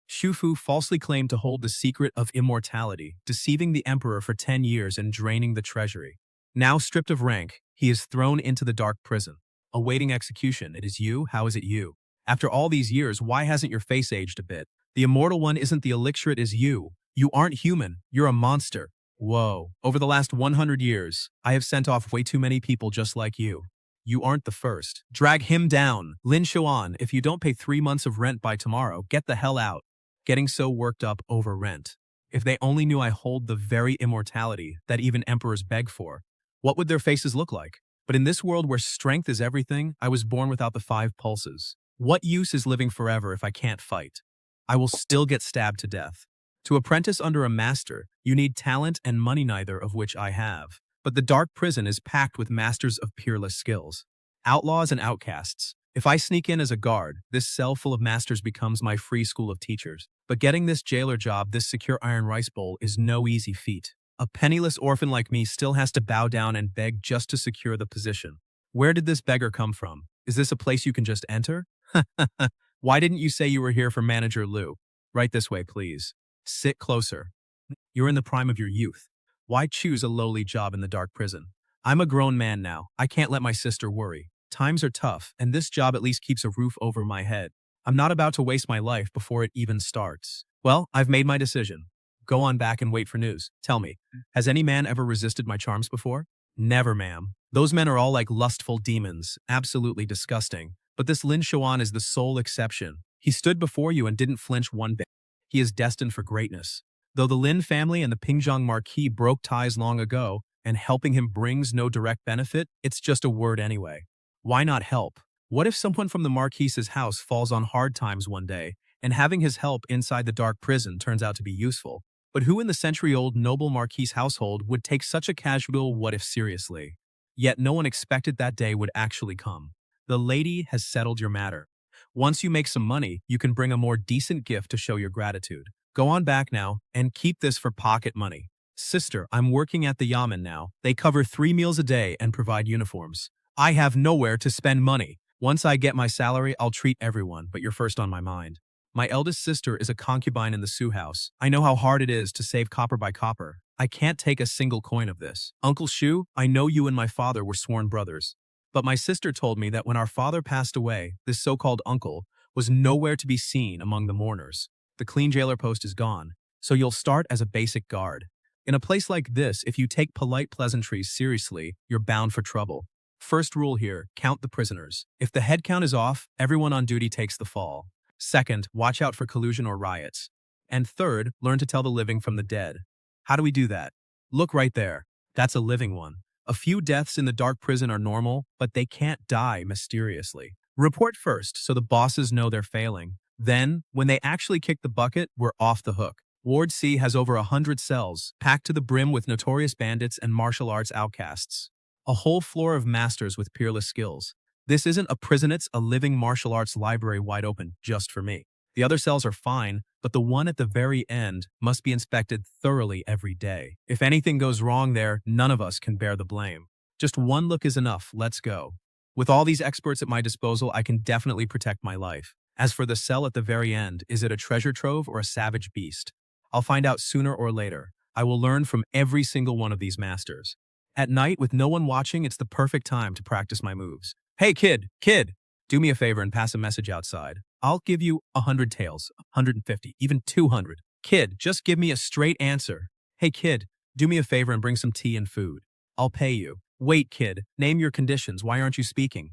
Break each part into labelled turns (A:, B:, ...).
A: Shufu falsely claimed to hold the secret of immortality, deceiving the emperor for 10 years and draining the treasury. Now stripped of rank, he is thrown into the dark prison, awaiting execution. It is you? How is it you? After all these years, why hasn't your face aged a bit? The immortal one isn't the elixir, it is you. You aren't human, you're a monster. Whoa. Over the last 100 years, I have sent off way too many people just like you. You aren't the first. Drag him down. Lin Xuan, if you don't pay 3 months of rent by tomorrow, get the hell out. Getting so worked up over rent. If they only knew I hold the very immortality that even emperors beg for, what would their faces look like? But in this world where strength is everything, I was born without the 5 pulses. What use is living forever if I can't fight? I will still get stabbed to death. To apprentice under a master, you need talent and money, neither of which I have. But the dark prison is packed with masters of peerless skills. Outlaws and outcasts. If I sneak in as a guard, this cell full of masters becomes my free school of teachers. But getting this jailer job, this secure iron rice bowl, is no easy feat. A penniless orphan like me still has to bow down and beg just to secure the position. Where did this beggar come from? Is this a place you can just enter? Why didn't you say you were here for Manager Liu? Right this way, please. Sit closer. You're in the prime of your youth. Why choose a lowly job in the dark prison? I'm a grown man now. I can't let my sister worry. Times are tough, and this job at least keeps a roof over my head. I'm not about to waste my life before it even starts. Well, I've made my decision. Go on back and wait for news. Tell me, has any man ever resisted my charms before? Never, ma'am. Those men are all like lustful demons, absolutely disgusting. But this Lin Xuan is the sole exception. He stood before you and didn't flinch one bit. He is destined for greatness. Though the Lin family and the Pingzhang Marquis broke ties long ago, and helping him brings no direct benefit, it's just a word anyway. Why not help? What if someone from the Marquis's house falls on hard times one day, and having his help inside the dark prison turns out to be useful? But who in the century-old noble Marquis household would take such a casual what-if seriously? Yet no one expected that day would actually come. The lady has settled your matter. Once you make some money, you can bring a more decent gift to show your gratitude. Go on back now, and keep this for pocket money. Sister, I'm working at the Yamen now. They cover 3 meals a day and provide uniforms. I have nowhere to spend money. Once I get my salary, I'll treat everyone, but you're first on my mind. My eldest sister is a concubine in the Sioux house. I know how hard it is to save copper by copper. I can't take a single coin of this. Uncle Shu, I know you and my father were sworn brothers. But my sister told me that when our father passed away, this so-called uncle was nowhere to be seen among the mourners. The clean jailer post is gone, so you'll start as a basic guard. In a place like this, if you take polite pleasantries seriously, you're bound for trouble. First rule here, count the prisoners. If the head count is off, everyone on duty takes the fall. Second, watch out for collusion or riots. And third, learn to tell the living from the dead. How do we do that? Look right there. That's a living one. A few deaths in the dark prison are normal, but they can't die mysteriously. Report first so the bosses know they're failing. Then, when they actually kick the bucket, we're off the hook. Ward C has over 100 cells, packed to the brim with notorious bandits and martial arts outcasts. A whole floor of masters with peerless skills. This isn't a prison, it's a living martial arts library wide open just for me. The other cells are fine, but the one at the very end must be inspected thoroughly every day. If anything goes wrong there, none of us can bear the blame. Just one look is enough, let's go. With all these experts at my disposal, I can definitely protect my life. As for the cell at the very end, is it a treasure trove or a savage beast? I'll find out sooner or later. I will learn from every single one of these masters. At night, with no one watching, it's the perfect time to practice my moves. Hey kid, do me a favor and pass a message outside. I'll give you 100 taels, 150, even 200. Kid, just give me a straight answer. Hey kid, do me a favor and bring some tea and food. I'll pay you. Wait kid, name your conditions, why aren't you speaking?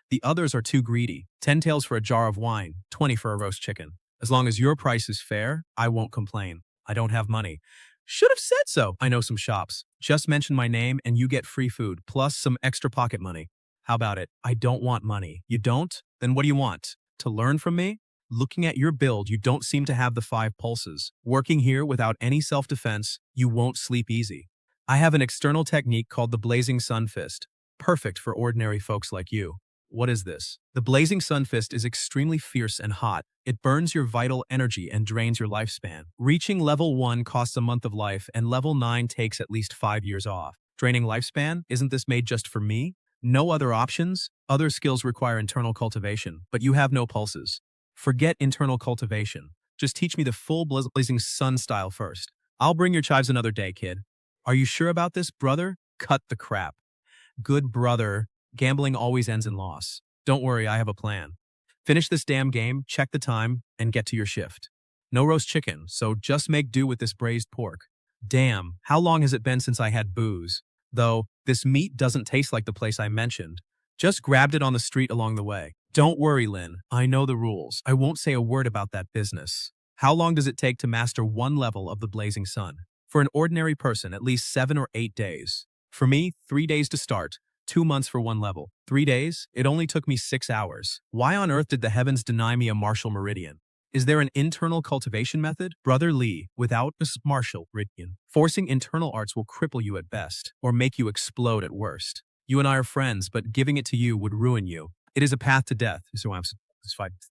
A: The others are too greedy. 10 taels for a jar of wine, 20 for a roast chicken. As long as your price is fair, I won't complain. I don't have money. Should have said so. I know some shops. Just mention my name and you get free food, plus some extra pocket money. How about it? I don't want money. You don't? Then what do you want? To learn from me? Looking at your build, you don't seem to have the 5 pulses. Working here without any self-defense, you won't sleep easy. I have an external technique called the Blazing Sun Fist. Perfect for ordinary folks like you. What is this? The Blazing Sun Fist is extremely fierce and hot. It burns your vital energy and drains your lifespan. Reaching level 1 costs a month of life, and level 9 takes at least 5 years off. Draining lifespan? Isn't this made just for me? No other options? Other skills require internal cultivation, but you have no pulses. Forget internal cultivation. Just teach me the full blazing sun style first. I'll bring your chives another day, kid. Are you sure about this, brother? Cut the crap. Good brother. Gambling always ends in loss. Don't worry, I have a plan. Finish this damn game, check the time, and get to your shift. No roast chicken, so just make do with this braised pork. Damn, how long has it been since I had booze? Though, this meat doesn't taste like the place I mentioned. Just grabbed it on the street along the way. Don't worry, Lynn. I know the rules. I won't say a word about that business. How long does it take to master one level of the Blazing Sun? For an ordinary person, at least 7 or 8 days. For me, 3 days to start, 2 months for one level. 3 days? It only took me 6 hours. Why on earth did the heavens deny me a martial meridian? Is there an internal cultivation method? Brother Lee, without a martial meridian, forcing internal arts will cripple you at best, or make you explode at worst. You and I are friends, but giving it to you would ruin you. It is a path to death. So I'm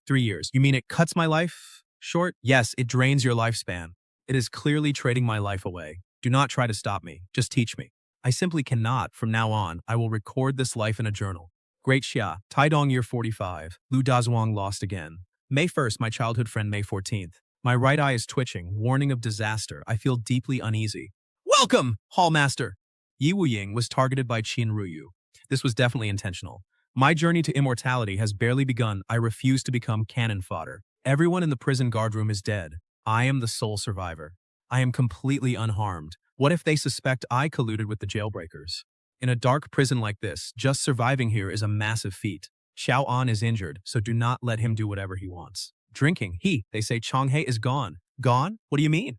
A: 3 years. You mean it cuts my life short? Yes, it drains your lifespan. It is clearly trading my life away. Do not try to stop me. Just teach me. I simply cannot. From now on, I will record this life in a journal. Great Xia, Taidong year 45. Lu Dazhuang lost again. May 1st, my childhood friend May 14th. My right eye is twitching, warning of disaster. I feel deeply uneasy. Welcome, Hallmaster! Yi Wuying was targeted by Qin Ruyu. This was definitely intentional. My journey to immortality has barely begun. I refuse to become cannon fodder. Everyone in the prison guardroom is dead. I am the sole survivor. I am completely unharmed. What if they suspect I colluded with the jailbreakers? In a dark prison like this, just surviving here is a massive feat. Xiao An is injured, so do not let him do whatever he wants. Drinking. They say Changhe is gone. Gone? What do you mean?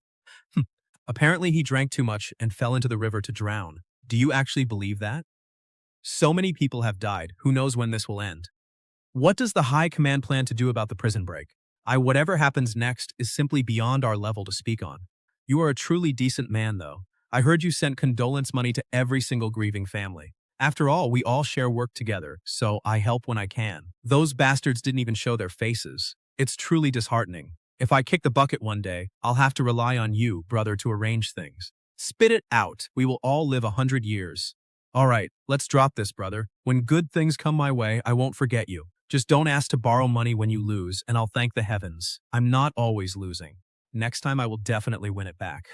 A: Apparently he drank too much and fell into the river to drown. Do you actually believe that? So many people have died. Who knows when this will end? What does the High Command plan to do about the prison break? Whatever happens next is simply beyond our level to speak on. You are a truly decent man, though. I heard you sent condolence money to every single grieving family. After all, we all share work together, so I help when I can. Those bastards didn't even show their faces. It's truly disheartening. If I kick the bucket one day, I'll have to rely on you, brother, to arrange things. Spit it out. We will all live 100 years. All right, let's drop this, brother. When good things come my way, I won't forget you. Just don't ask to borrow money when you lose, and I'll thank the heavens. I'm not always losing. Next time I will definitely win it back.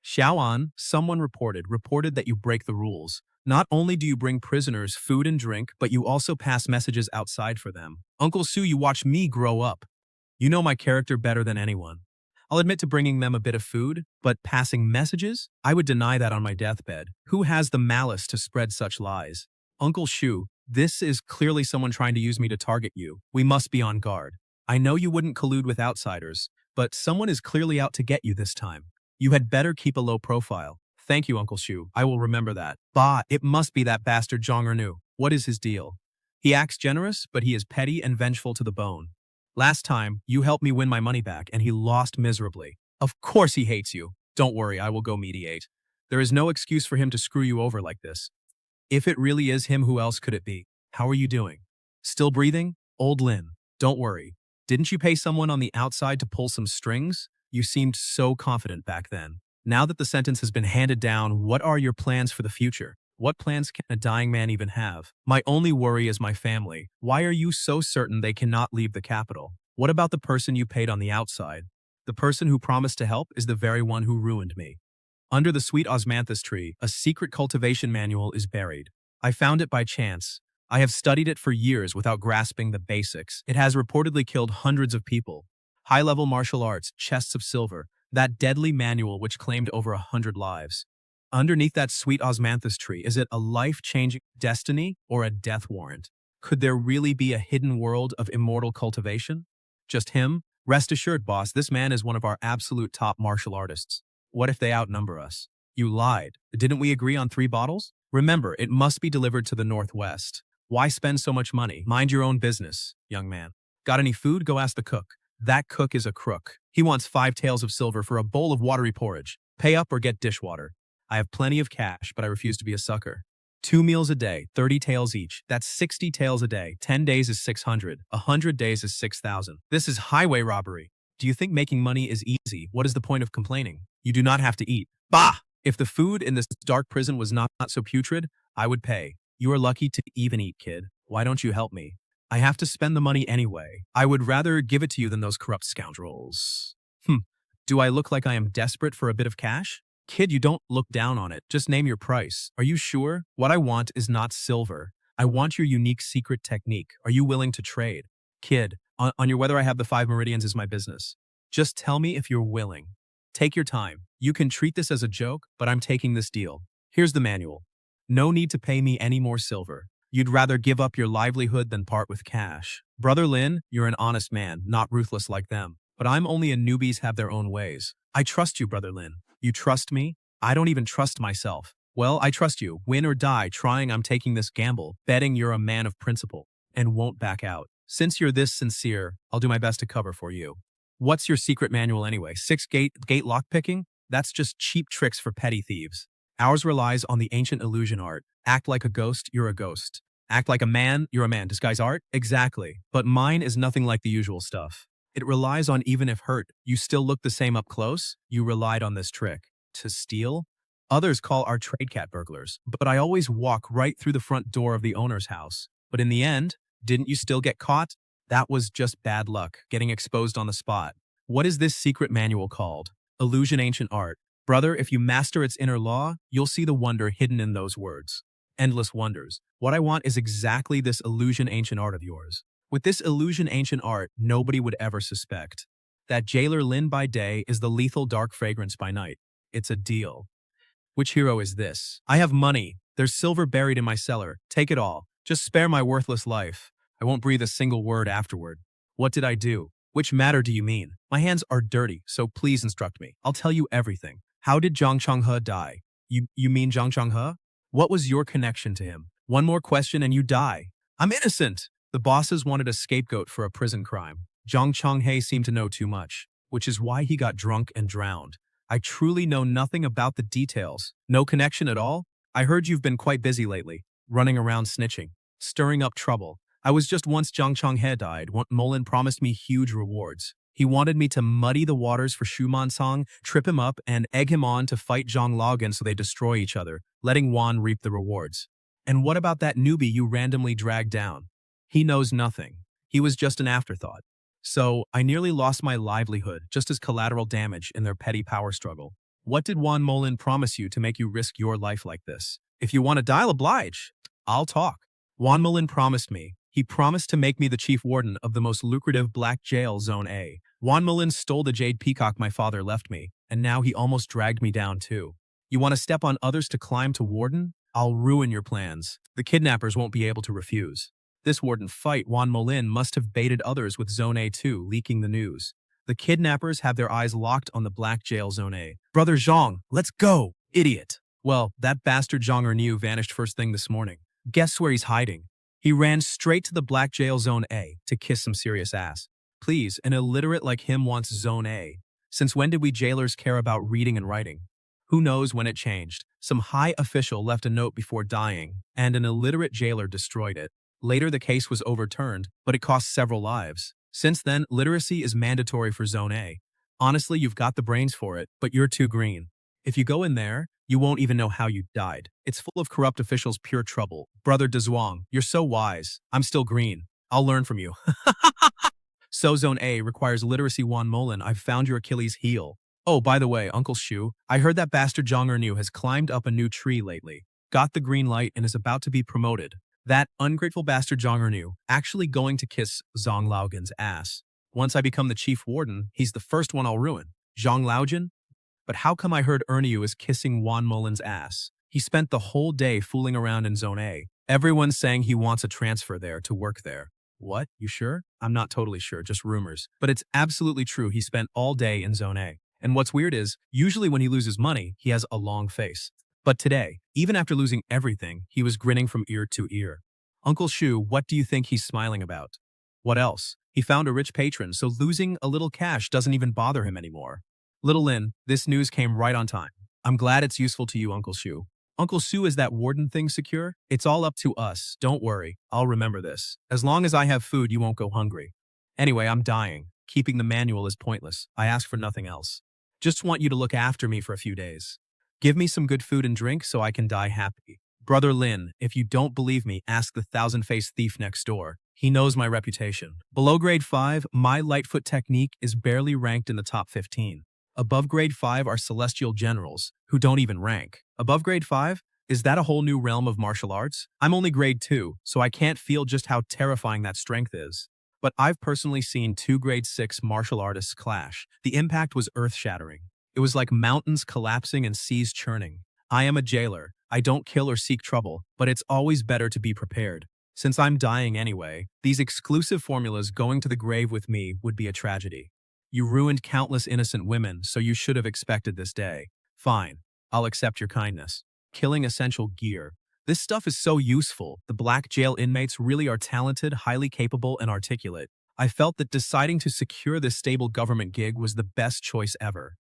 A: Xiaoan, someone reported that you break the rules. Not only do you bring prisoners food and drink, but you also pass messages outside for them. Uncle Sue, you watch me grow up. You know my character better than anyone. I'll admit to bringing them a bit of food, but passing messages? I would deny that on my deathbed. Who has the malice to spread such lies? Uncle Shu, this is clearly someone trying to use me to target you. We must be on guard. I know you wouldn't collude with outsiders, but someone is clearly out to get you this time. You had better keep a low profile. Thank you, Uncle Shu. I will remember that. Bah, it must be that bastard Zhang Ernu. What is his deal? He acts generous, but he is petty and vengeful to the bone. Last time, you helped me win my money back, and he lost miserably. Of course he hates you. Don't worry, I will go mediate. There is no excuse for him to screw you over like this. If it really is him, who else could it be? How are you doing? Still breathing? Old Lin, don't worry. Didn't you pay someone on the outside to pull some strings? You seemed so confident back then. Now that the sentence has been handed down, what are your plans for the future? What plans can a dying man even have? My only worry is my family. Why are you so certain they cannot leave the capital? What about the person you paid on the outside? The person who promised to help is the very one who ruined me. Under the sweet osmanthus tree, a secret cultivation manual is buried. I found it by chance. I have studied it for years without grasping the basics. It has reportedly killed hundreds of people. High-level martial arts, chests of silver, that deadly manual which claimed over 100 lives. Underneath that sweet osmanthus tree, is it a life-changing destiny or a death warrant? Could there really be a hidden world of immortal cultivation? Just him? Rest assured, boss, this man is one of our absolute top martial artists. What if they outnumber us? You lied. Didn't we agree on 3 bottles? Remember, it must be delivered to the northwest. Why spend so much money? Mind your own business, young man. Got any food? Go ask the cook. That cook is a crook. He wants 5 taels of silver for a bowl of watery porridge. Pay up or get dishwater. I have plenty of cash, but I refuse to be a sucker. 2 meals a day, 30 taels each. That's 60 taels a day. 10 days is 600. 100 days is 6,000. This is highway robbery. Do you think making money is easy? What is the point of complaining? You do not have to eat. Bah! If the food in this dark prison was not so putrid, I would pay. You are lucky to even eat, kid. Why don't you help me? I have to spend the money anyway. I would rather give it to you than those corrupt scoundrels. Do I look like I am desperate for a bit of cash? Kid, you don't look down on it. Just name your price. Are you sure? What I want is not silver. I want your unique secret technique. Are you willing to trade? Kid, on your whether I have the 5 meridians is my business. Just tell me if you're willing. Take your time. You can treat this as a joke, but I'm taking this deal. Here's the manual. No need to pay me any more silver. You'd rather give up your livelihood than part with cash. Brother Lin, you're an honest man, not ruthless like them. But I'm only a newbies have their own ways. I trust you, Brother Lin. You trust me? I don't even trust myself. Well, I trust you. Win or die trying, I'm taking this gamble, betting you're a man of principle and won't back out. Since you're this sincere, I'll do my best to cover for you. What's your secret manual anyway? 6 gate lockpicking? That's just cheap tricks for petty thieves. Ours relies on the ancient illusion art. Act like a ghost, you're a ghost. Act like a man, you're a man. Disguise art? Exactly. But mine is nothing like the usual stuff. It relies on even if hurt, you still look the same up close. You relied on this trick. To steal? Others call our trade cat burglars, but I always walk right through the front door of the owner's house. But in the end, didn't you still get caught? That was just bad luck, getting exposed on the spot. What is this secret manual called? Illusion Ancient Art. Brother, if you master its inner law, you'll see the wonder hidden in those words. Endless wonders. What I want is exactly this illusion ancient art of yours. With this illusion ancient art, nobody would ever suspect. That jailer Lin by day is the lethal dark fragrance by night. It's a deal. Which hero is this? I have money. There's silver buried in my cellar. Take it all. Just spare my worthless life. I won't breathe a single word afterward. What did I do? Which matter do you mean? My hands are dirty, so please instruct me. I'll tell you everything. How did Zhang Changhe die? You mean Zhang Changhe? What was your connection to him? One more question and you die. I'm innocent. The bosses wanted a scapegoat for a prison crime. Zhang Changhe seemed to know too much, which is why he got drunk and drowned. I truly know nothing about the details. No connection at all? I heard you've been quite busy lately, running around snitching, stirring up trouble. I was just once Zhang Changhe died. Molin promised me huge rewards. He wanted me to muddy the waters for Shuman Song, trip him up, and egg him on to fight Zhang Laogan so they destroy each other, letting Wan reap the rewards. And what about that newbie you randomly dragged down? He knows nothing. He was just an afterthought. So, I nearly lost my livelihood just as collateral damage in their petty power struggle. What did Wan Molin promise you to make you risk your life like this? If you want to dial oblige, I'll talk. Wan Molin promised me. He promised to make me the chief warden of the most lucrative black jail, Zone A. Wan Molin stole the jade peacock my father left me, and now he almost dragged me down too. You want to step on others to climb to warden? I'll ruin your plans. The kidnappers won't be able to refuse. This warden fight, Wan Molin must have baited others with Zone A too, leaking the news. The kidnappers have their eyes locked on the black jail Zone A. Brother Zhang, let's go, idiot. Well, that bastard Zhang Erniu vanished first thing this morning. Guess where he's hiding? He ran straight to the black jail Zone A to kiss some serious ass. Please, an illiterate like him wants Zone A. Since when did we jailers care about reading and writing? Who knows when it changed? Some high official left a note before dying, and an illiterate jailer destroyed it. Later the case was overturned, but it cost several lives. Since then, literacy is mandatory for Zone A. Honestly, you've got the brains for it, but you're too green. If you go in there, you won't even know how you died. It's full of corrupt officials, pure trouble. Brother Dezhuang, you're so wise. I'm still green. I'll learn from you. So Zone A requires literacy. Wan Molin, I've found your Achilles heel. Oh, by the way, Uncle Shu, I heard that bastard Zhang Erniu has climbed up a new tree lately, got the green light and is about to be promoted. That ungrateful bastard Zhang Erniu actually going to kiss Zhang Laogan's ass. Once I become the chief warden, he's the first one I'll ruin. Zhang Laogan? But how come I heard Erniu is kissing Wan Molin's ass? He spent the whole day fooling around in Zone A. Everyone's saying he wants a transfer there to work there. What? You sure? I'm not totally sure, just rumors. But it's absolutely true he spent all day in Zone A. And what's weird is, usually when he loses money, he has a long face. But today, even after losing everything, he was grinning from ear to ear. Uncle Shu, what do you think he's smiling about? What else? He found a rich patron, so losing a little cash doesn't even bother him anymore. Little Lin, this news came right on time. I'm glad it's useful to you, Uncle Shu. Uncle Sue, is that warden thing secure? It's all up to us. Don't worry. I'll remember this. As long as I have food, you won't go hungry. Anyway, I'm dying. Keeping the manual is pointless. I ask for nothing else. Just want you to look after me for a few days. Give me some good food and drink so I can die happy. Brother Lin, if you don't believe me, ask the thousand-faced thief next door. He knows my reputation. Below grade 5, my Lightfoot technique is barely ranked in the top 15. Above grade 5 are celestial generals, who don't even rank. Above grade 5? Is that a whole new realm of martial arts? I'm only grade 2, so I can't feel just how terrifying that strength is. But I've personally seen two grade 6 martial artists clash. The impact was earth-shattering. It was like mountains collapsing and seas churning. I am a jailer. I don't kill or seek trouble, but it's always better to be prepared. Since I'm dying anyway, these exclusive formulas going to the grave with me would be a tragedy. You ruined countless innocent women, so you should have expected this day. Fine, I'll accept your kindness. Killing essential gear. This stuff is so useful. The black jail inmates really are talented, highly capable, and articulate. I felt that deciding to secure this stable government gig was the best choice ever.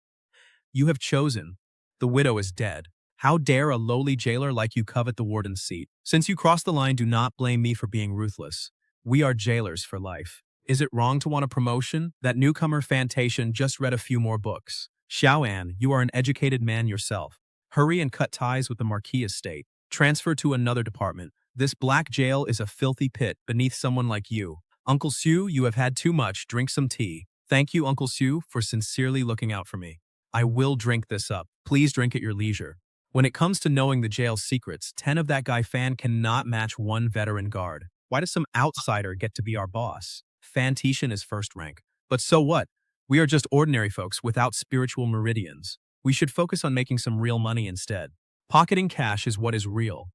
A: You have chosen. The widow is dead. How dare a lowly jailer like you covet the warden's seat? Since you crossed the line, do not blame me for being ruthless. We are jailers for life. Is it wrong to want a promotion? That newcomer Fantation just read a few more books. Xiaoan, you are an educated man yourself. Hurry and cut ties with the Marquis estate. Transfer to another department. This black jail is a filthy pit beneath someone like you. Uncle Sue, you have had too much. Drink some tea. Thank you, Uncle Sue, for sincerely looking out for me. I will drink this up. Please drink at your leisure. When it comes to knowing the jail's secrets, 10 of that guy Fan cannot match one veteran guard. Why does some outsider get to be our boss? Fantation is first rank. But so what? We are just ordinary folks without spiritual meridians. We should focus on making some real money instead. Pocketing cash is what is real.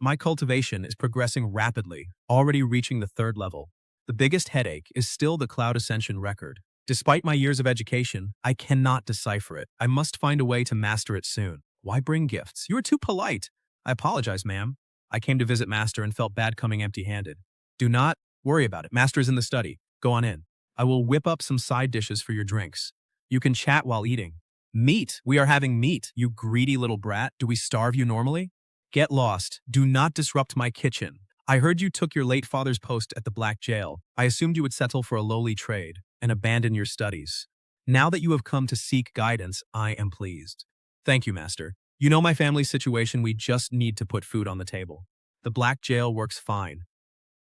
A: My cultivation is progressing rapidly, already reaching the 3rd level. The biggest headache is still the Cloud Ascension record. Despite my years of education, I cannot decipher it. I must find a way to master it soon. Why bring gifts? You are too polite. I apologize, ma'am. I came to visit Master and felt bad coming empty-handed. Do not worry about it. Master is in the study. Go on in. I will whip up some side dishes for your drinks. You can chat while eating. Meat. We are having meat, you greedy little brat. Do we starve you normally? Get lost. Do not disrupt my kitchen. I heard you took your late father's post at the Black Jail. I assumed you would settle for a lowly trade and abandon your studies. Now that you have come to seek guidance, I am pleased. Thank you, Master. You know my family's situation. We just need to put food on the table. The Black Jail works fine.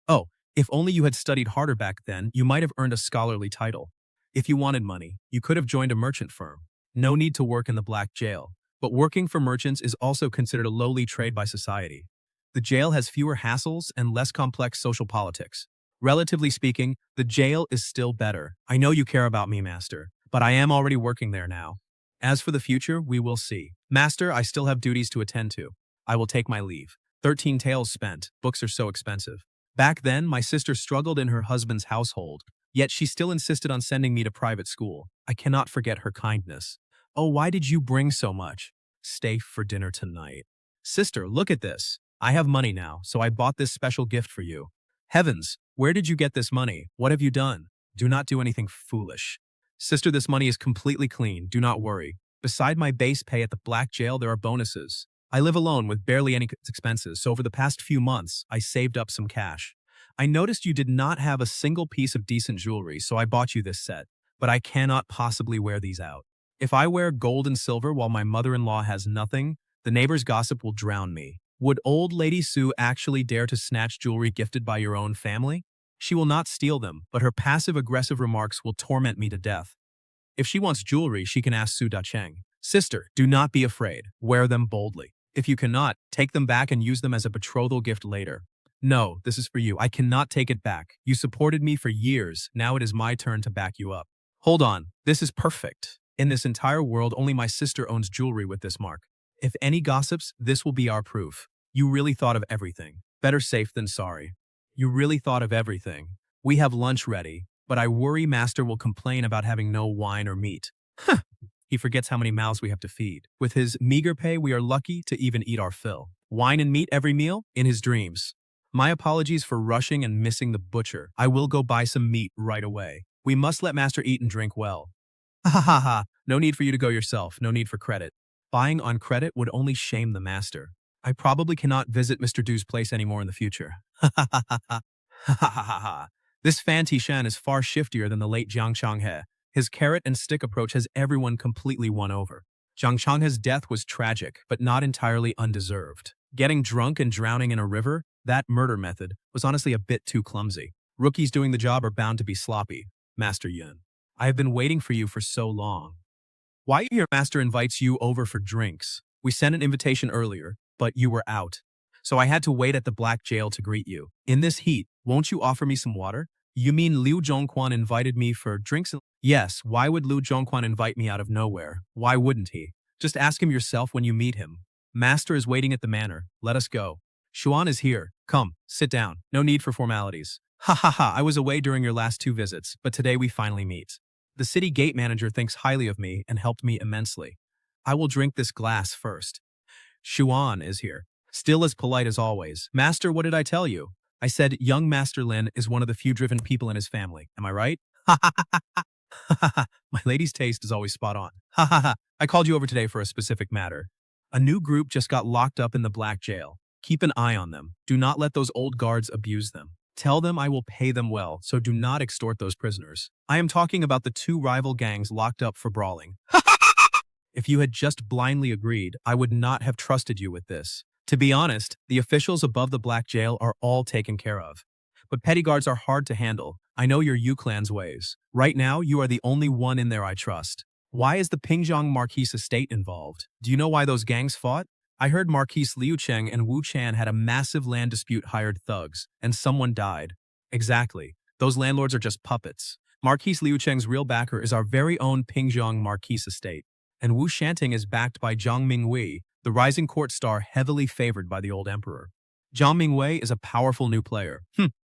A: Oh, if only you had studied harder back then, you might have earned a scholarly title. If you wanted money, you could have joined a merchant firm. No need to work in the Black Jail. But working for merchants is also considered a lowly trade by society. The jail has fewer hassles and less complex social politics. Relatively speaking, the jail is still better. I know you care about me, Master, but I am already working there now. As for the future, we will see. Master, I still have duties to attend to. I will take my leave. 13 taels spent. Books are so expensive. Back then, my sister struggled in her husband's household, yet she still insisted on sending me to private school. I cannot forget her kindness. Oh, why did you bring so much? Stay for dinner tonight. Sister, look at this. I have money now, so I bought this special gift for you. Heavens, where did you get this money? What have you done? Do not do anything foolish. Sister, this money is completely clean. Do not worry. Beside my base pay at the Black Jail, there are bonuses. I live alone with barely any expenses, so over the past few months, I saved up some cash. I noticed you did not have a single piece of decent jewelry, so I bought you this set. But I cannot possibly wear these out. If I wear gold and silver while my mother-in-law has nothing, the neighbor's gossip will drown me. Would old Lady Sue actually dare to snatch jewelry gifted by your own family? She will not steal them, but her passive-aggressive remarks will torment me to death. If she wants jewelry, she can ask Su Dacheng. Sister, do not be afraid. Wear them boldly. If you cannot, take them back and use them as a betrothal gift later. No, this is for you. I cannot take it back. You supported me for years. Now it is my turn to back you up. Hold on. This is perfect. In this entire world, only my sister owns jewelry with this mark. If any gossips, this will be our proof. You really thought of everything. Better safe than sorry. You really thought of everything. We have lunch ready, but I worry Master will complain about having no wine or meat. Huh. He forgets how many mouths we have to feed. With his meager pay, we are lucky to even eat our fill. Wine and meat every meal? In his dreams. My apologies for rushing and missing the butcher. I will go buy some meat right away. We must let Master eat and drink well. Ha ha ha. No need for you to go yourself. No need for credit. Buying on credit would only shame the Master. I probably cannot visit Mr. Du's place anymore in the future. Ha ha ha ha ha. Ha ha ha ha. This Fan Tishan is far shiftier than the late Jiang Changhe. His carrot and stick approach has everyone completely won over. Jiang Changhe's death was tragic, but not entirely undeserved. Getting drunk and drowning in a river, that murder method, was honestly a bit too clumsy. Rookies doing the job are bound to be sloppy, Master Yun. I have been waiting for you for so long. Why your master invites you over for drinks? We sent an invitation earlier, but you were out. So I had to wait at the black jail to greet you. In this heat, won't you offer me some water? You mean Liu Zhongquan invited me for drinks? Yes, why would Liu Zhongquan invite me out of nowhere? Why wouldn't he? Just ask him yourself when you meet him. Master is waiting at the manor. Let us go. Xuan is here. Come, sit down. No need for formalities. Ha ha ha, I was away during your last 2 visits, but today we finally meet. The city gate manager thinks highly of me and helped me immensely. I will drink this glass first. Xuan is here. Still as polite as always. Master, what did I tell you? I said young Master Lin is one of the few driven people in his family. Am I right? Ha ha ha ha ha ha. My lady's taste is always spot on. Ha ha ha. I called you over today for a specific matter. A new group just got locked up in the black jail. Keep an eye on them. Do not let those old guards abuse them. Tell them I will pay them well, so do not extort those prisoners. I am talking about the 2 rival gangs locked up for brawling. If you had just blindly agreed, I would not have trusted you with this. To be honest, the officials above the black jail are all taken care of. But petty guards are hard to handle. I know your Yu-clan's ways. Right now, you are the only one in there I trust. Why is the Pingjiang Marquis estate involved? Do you know why those gangs fought? I heard Marquis Liu Cheng and Wu Chan had a massive land dispute, hired thugs, and someone died. Exactly. Those landlords are just puppets. Marquis Liu Cheng's real backer is our very own Pingjiang Marquis estate, and Wu Shanting is backed by Zhang Mingwei, the rising court star heavily favored by the old emperor. Zhang Mingwei is a powerful new player.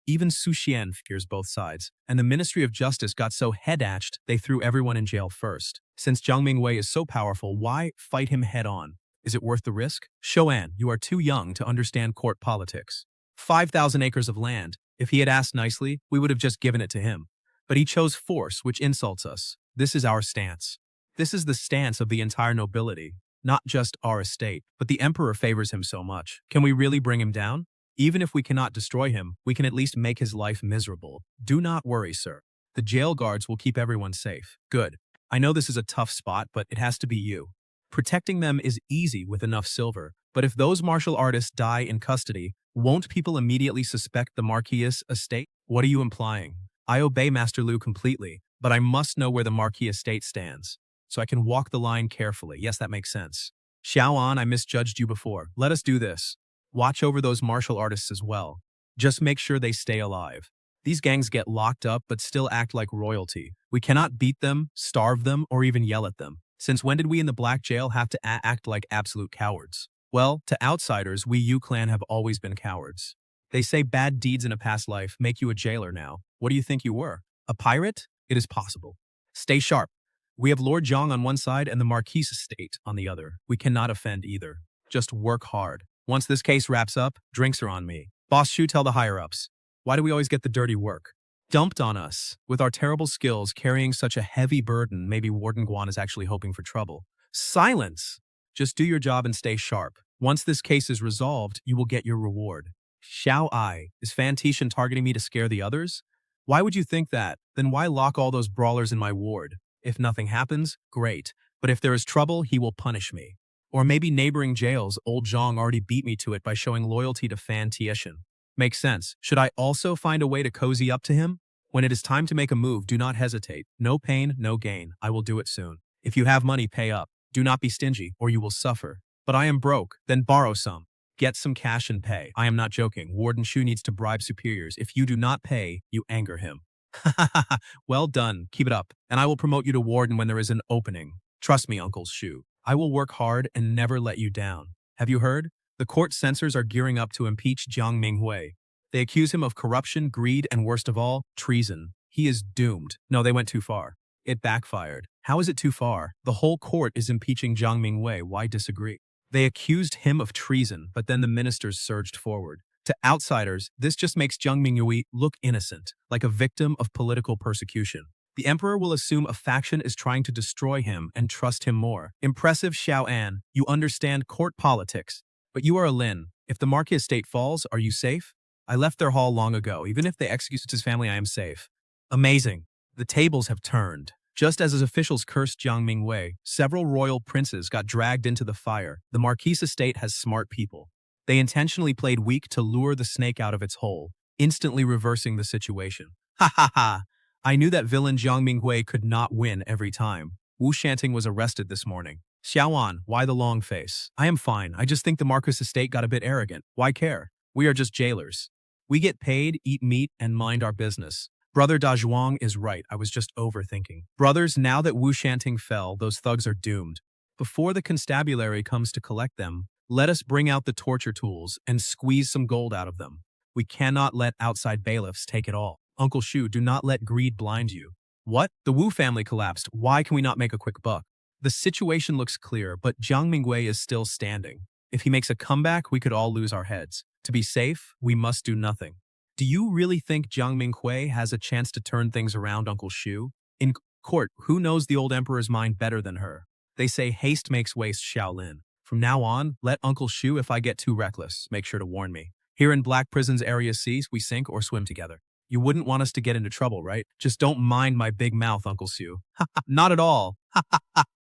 A: Even Su Xian fears both sides, and the Ministry of Justice got so head-atched they threw everyone in jail first. Since Zhang Mingwei is so powerful, why fight him head-on? Is it worth the risk? Shoan, you are too young to understand court politics. 5,000 acres of land. If he had asked nicely, we would have just given it to him. But he chose force, which insults us. This is our stance. This is the stance of the entire nobility, not just our estate. But the emperor favors him so much. Can we really bring him down? Even if we cannot destroy him, we can at least make his life miserable. Do not worry, sir. The jail guards will keep everyone safe. Good. I know this is a tough spot, but it has to be you. Protecting them is easy with enough silver, but if those martial artists die in custody, won't people immediately suspect the Marquis estate? What are you implying? I obey Master Liu completely, but I must know where the Marquis estate stands, so I can walk the line carefully. Yes, that makes sense. Xiaoan, I misjudged you before. Let us do this. Watch over those martial artists as well. Just make sure they stay alive. These gangs get locked up but still act like royalty. We cannot beat them, starve them, or even yell at them. Since when did we in the black jail have to act like absolute cowards? Well, to outsiders, we Yu-clan have always been cowards. They say bad deeds in a past life make you a jailer now. What do you think you were? A pirate? It is possible. Stay sharp. We have Lord Zhang on one side and the Marquis estate on the other. We cannot offend either. Just work hard. Once this case wraps up, drinks are on me. Boss Shu, tell the higher-ups. Why do we always get the dirty work dumped on us? With our terrible skills carrying such a heavy burden, maybe Warden Guan is actually hoping for trouble. Silence! Just do your job and stay sharp. Once this case is resolved, you will get your reward. Xiao Ai, is Fan Tishan targeting me to scare the others? Why would you think that? Then why lock all those brawlers in my ward? If nothing happens, great. But if there is trouble, he will punish me. Or maybe neighboring jails, old Zhang already beat me to it by showing loyalty to Fan Tishan. Makes sense. Should I also find a way to cozy up to him? When it is time to make a move, do not hesitate. No pain, no gain. I will do it soon. If you have money, pay up. Do not be stingy, or you will suffer. But I am broke, then borrow some. Get some cash and pay. I am not joking. Warden Shu needs to bribe superiors. If you do not pay, you anger him. Well done. Keep it up. And I will promote you to warden when there is an opening. Trust me, Uncle Shu. I will work hard and never let you down. Have you heard? The court censors are gearing up to impeach Zhang Mingwei. They accuse him of corruption, greed, and worst of all, treason. He is doomed. No, they went too far. It backfired. How is it too far? The whole court is impeaching Zhang Mingwei. Why disagree? They accused him of treason, but then the ministers surged forward. To outsiders, this just makes Zhang Mingwei look innocent, like a victim of political persecution. The emperor will assume a faction is trying to destroy him and trust him more. Impressive, Xiao An. You understand court politics. But you are a Lin. If the Marquis estate falls, are you safe? I left their hall long ago. Even if they execute his family, I am safe. Amazing. The tables have turned. Just as his officials cursed Zhang Mingwei, several royal princes got dragged into the fire. The Marquis estate has smart people. They intentionally played weak to lure the snake out of its hole. instantly reversing the situation. Ha ha ha! I knew that villain Jiang Minghui could not win every time. Wu Shanting was arrested this morning. Xiaoan, why the long face? I am fine. I just think the Marcus estate got a bit arrogant. Why care? We are just jailers. We get paid, eat meat, and mind our business. Brother Da Zhuang is right. I was just overthinking. Brothers, now that Wu Shanting fell, those thugs are doomed. Before the constabulary comes to collect them, let us bring out the torture tools and squeeze some gold out of them. We cannot let outside bailiffs take it all. Uncle Shu, do not let greed blind you. What? The Wu family collapsed. Why can we not make a quick buck? The situation looks clear, but Jiang Mingwei is still standing. If he makes a comeback, we could all lose our heads. To be safe, we must do nothing. Do you really think Jiang Minghui has a chance to turn things around, Uncle Shu? In court, who knows the old emperor's mind better than her? They say haste makes waste, Shaolin. From now on, let Uncle Shu, if I get too reckless, make sure to warn me. Here in Black Prison's Area C, we sink or swim together. You wouldn't want us to get into trouble, right? Just don't mind my big mouth, Uncle Shu. Not at all.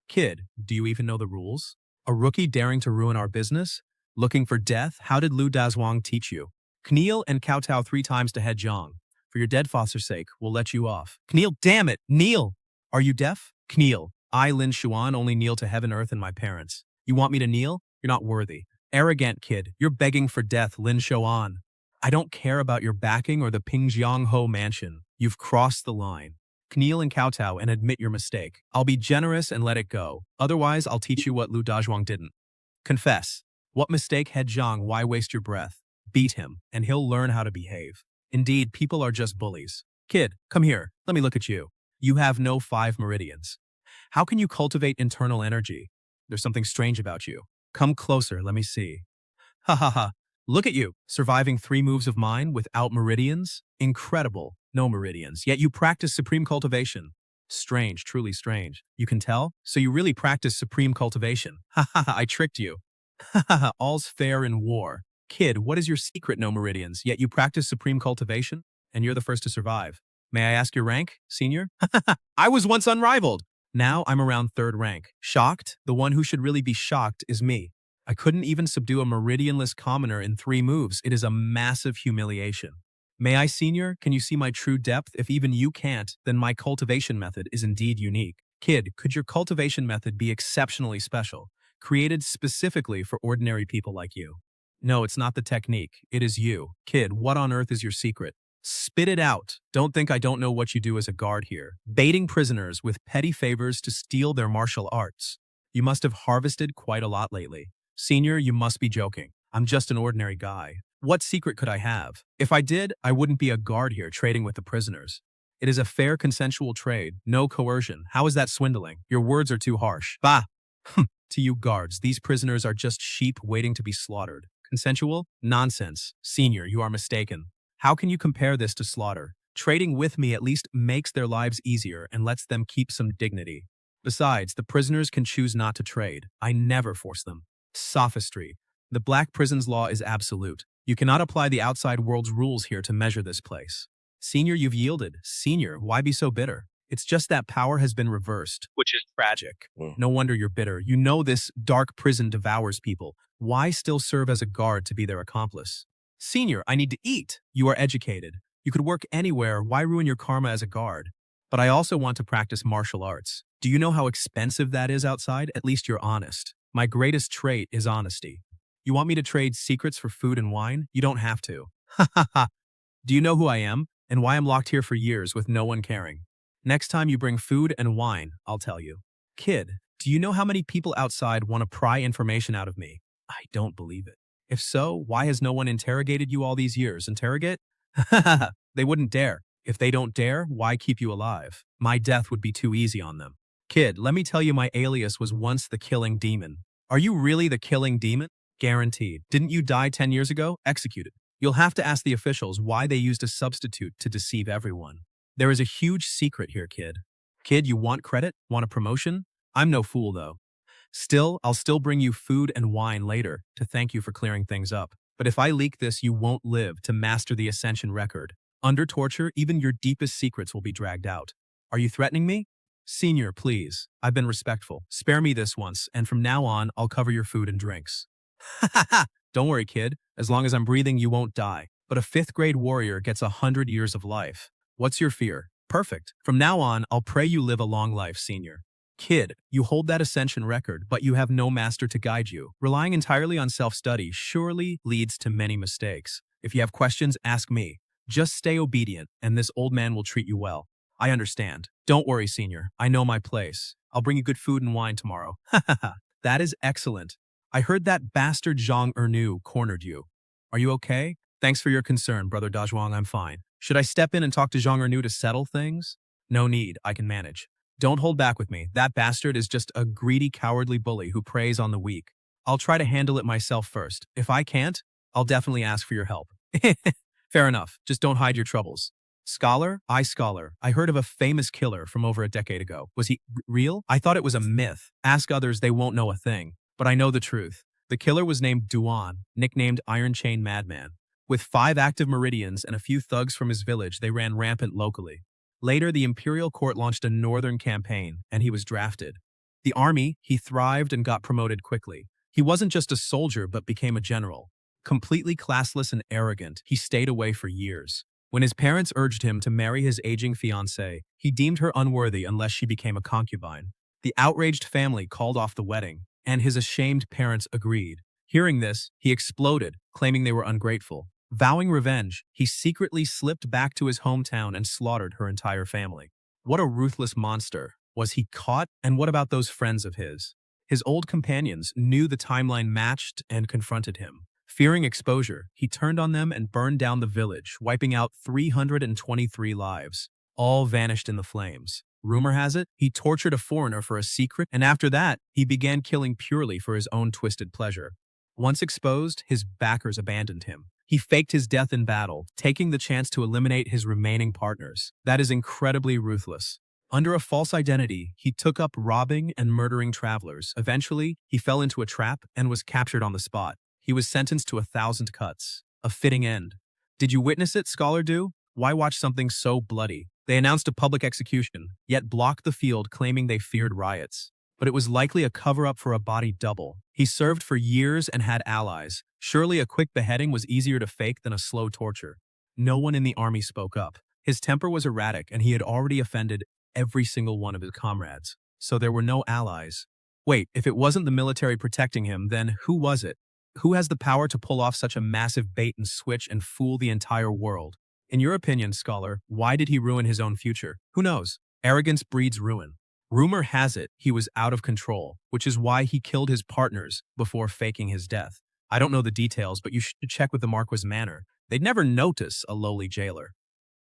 A: Kid, do you even know the rules? A rookie daring to ruin our business? Looking for death? How did Lu Dazhuang teach you? Kneel and kowtow 3 times to head Zhang. For your dead father's sake, we'll let you off. Kneel, damn it, kneel! Are you deaf? Kneel. I, Lin Xuan, only kneel to heaven, earth, and my parents. You want me to kneel? You're not worthy. Arrogant kid, you're begging for death, Lin Xuan. I don't care about your backing or the Pingjiang Ho mansion. You've crossed the line. Kneel and kowtow and admit your mistake. I'll be generous and let it go. Otherwise, I'll teach you what Lu Dazhuang didn't. Confess. What mistake, head Zhang? Why waste your breath? Beat him, and he'll learn how to behave. Indeed, people are just bullies. Kid, come here. Let me look at you. You have no 5 meridians. How can you cultivate internal energy? There's something strange about you. Come closer, let me see. Ha ha ha. Look at you, surviving 3 moves of mine without meridians? Incredible. No meridians, yet you practice supreme cultivation. Strange, truly strange. You can tell? So you really practice supreme cultivation. Ha ha ha, I tricked you. Ha ha ha, all's fair in war. Kid, what is your secret, no meridians, yet you practice supreme cultivation? And you're the first to survive. May I ask your rank, senior? I was once unrivaled. Now I'm around 3rd rank. Shocked? The one who should really be shocked is me. I couldn't even subdue a meridianless commoner in 3 moves. It is a massive humiliation. May I, senior? Can you see my true depth? If even you can't, then my cultivation method is indeed unique. Kid, could your cultivation method be exceptionally special, created specifically for ordinary people like you? No, it's not the technique. It is you. Kid, what on earth is your secret? Spit it out. Don't think I don't know what you do as a guard here. Baiting prisoners with petty favors to steal their martial arts. You must have harvested quite a lot lately. Senior, you must be joking. I'm just an ordinary guy. What secret could I have? If I did, I wouldn't be a guard here trading with the prisoners. It is a fair consensual trade, no coercion. How is that swindling? Your words are too harsh. Bah! To you guards, these prisoners are just sheep waiting to be slaughtered. Consensual? Nonsense. Senior, you are mistaken. How can you compare this to slaughter? Trading with me at least makes their lives easier and lets them keep some dignity. Besides, the prisoners can choose not to trade. I never force them. Sophistry. The Black Prison's law is absolute. You cannot apply the outside world's rules here to measure this place. Senior, you've yielded. Senior, why be so bitter? It's just that power has been reversed, which is tragic. No wonder you're bitter. You know this dark prison devours people. Why still serve as a guard to be their accomplice? Senior, I need to eat. You are educated. You could work anywhere. Why ruin your karma as a guard? But I also want to practice martial arts. Do you know how expensive that is outside? At least you're honest. My greatest trait is honesty. You want me to trade secrets for food and wine? You don't have to. Ha ha ha. Do you know who I am and why I'm locked here for years with no one caring? Next time you bring food and wine, I'll tell you. Kid, do you know how many people outside want to pry information out of me? I don't believe it. If so, why has no one interrogated you all these years? Interrogate? They wouldn't dare. If they don't dare, why keep you alive? My death would be too easy on them. Kid, let me tell you my alias was once the Killing Demon. Are you really the Killing Demon? Guaranteed. Didn't you die 10 years ago? Executed. You'll have to ask the officials why they used a substitute to deceive everyone. There is a huge secret here, kid. Kid, you want credit? Want a promotion? I'm no fool, though. Still, I'll still bring you food and wine later to thank you for clearing things up. But if I leak this, you won't live to master the Ascension record. Under torture, even your deepest secrets will be dragged out. Are you threatening me? Senior, please. I've been respectful. Spare me this once, and from now on, I'll cover your food and drinks. Ha ha ha! Don't worry, kid. As long as I'm breathing, you won't die. but a 5th grade warrior gets 100 years of life. What's your fear? Perfect. From now on, I'll pray you live a long life, senior. Kid, you hold that ascension record, but you have no master to guide you. Relying entirely on self-study surely leads to many mistakes. If you have questions, ask me. Just stay obedient, and this old man will treat you well. I understand. Don't worry, senior. I know my place. I'll bring you good food and wine tomorrow. Ha ha ha. That is excellent. I heard that bastard Zhang Ernu cornered you. Are you okay? Thanks for your concern, Brother Dazhuang. I'm fine. Should I step in and talk to Zhang Ernu to settle things? No need. I can manage. Don't hold back with me. That bastard is just a greedy, cowardly bully who preys on the weak. I'll try to handle it myself first. If I can't, I'll definitely ask for your help. Fair enough. Just don't hide your troubles. Scholar? Scholar. I heard of a famous killer from over a decade ago. Was he real? I thought it was a myth. Ask others, they won't know a thing. But I know the truth. The killer was named Duan, nicknamed Iron Chain Madman. With 5 active meridians and a few thugs from his village, they ran rampant locally. Later, the imperial court launched a northern campaign, and he was drafted. The army, he thrived and got promoted quickly. He wasn't just a soldier, but became a general. Completely classless and arrogant, he stayed away for years. When his parents urged him to marry his aging fiancée, he deemed her unworthy unless she became a concubine. The outraged family called off the wedding, and his ashamed parents agreed. Hearing this, he exploded, claiming they were ungrateful. Vowing revenge, he secretly slipped back to his hometown and slaughtered her entire family. What a ruthless monster. Was he caught? And what about those friends of his? His old companions knew the timeline matched and confronted him. Fearing exposure, he turned on them and burned down the village, wiping out 323 lives. All vanished in the flames. Rumor has it, he tortured a foreigner for a secret, and after that, he began killing purely for his own twisted pleasure. Once exposed, his backers abandoned him. He faked his death in battle, taking the chance to eliminate his remaining partners. That is incredibly ruthless. Under a false identity, he took up robbing and murdering travelers. Eventually, he fell into a trap and was captured on the spot. He was sentenced to 1,000 cuts. A fitting end. Did you witness it, Scholar Do? Why watch something so bloody? They announced a public execution, yet blocked the field claiming they feared riots. But it was likely a cover-up for a body double. He served for years and had allies. Surely a quick beheading was easier to fake than a slow torture. No one in the army spoke up. His temper was erratic, and he had already offended every single one of his comrades. So there were no allies. Wait, if it wasn't the military protecting him, then who was it? Who has the power to pull off such a massive bait and switch and fool the entire world? In your opinion, Scholar, why did he ruin his own future? Who knows? Arrogance breeds ruin. Rumor has it he was out of control, which is why he killed his partners before faking his death. I don't know the details, but you should check with the Marquis Manor. They'd never notice a lowly jailer.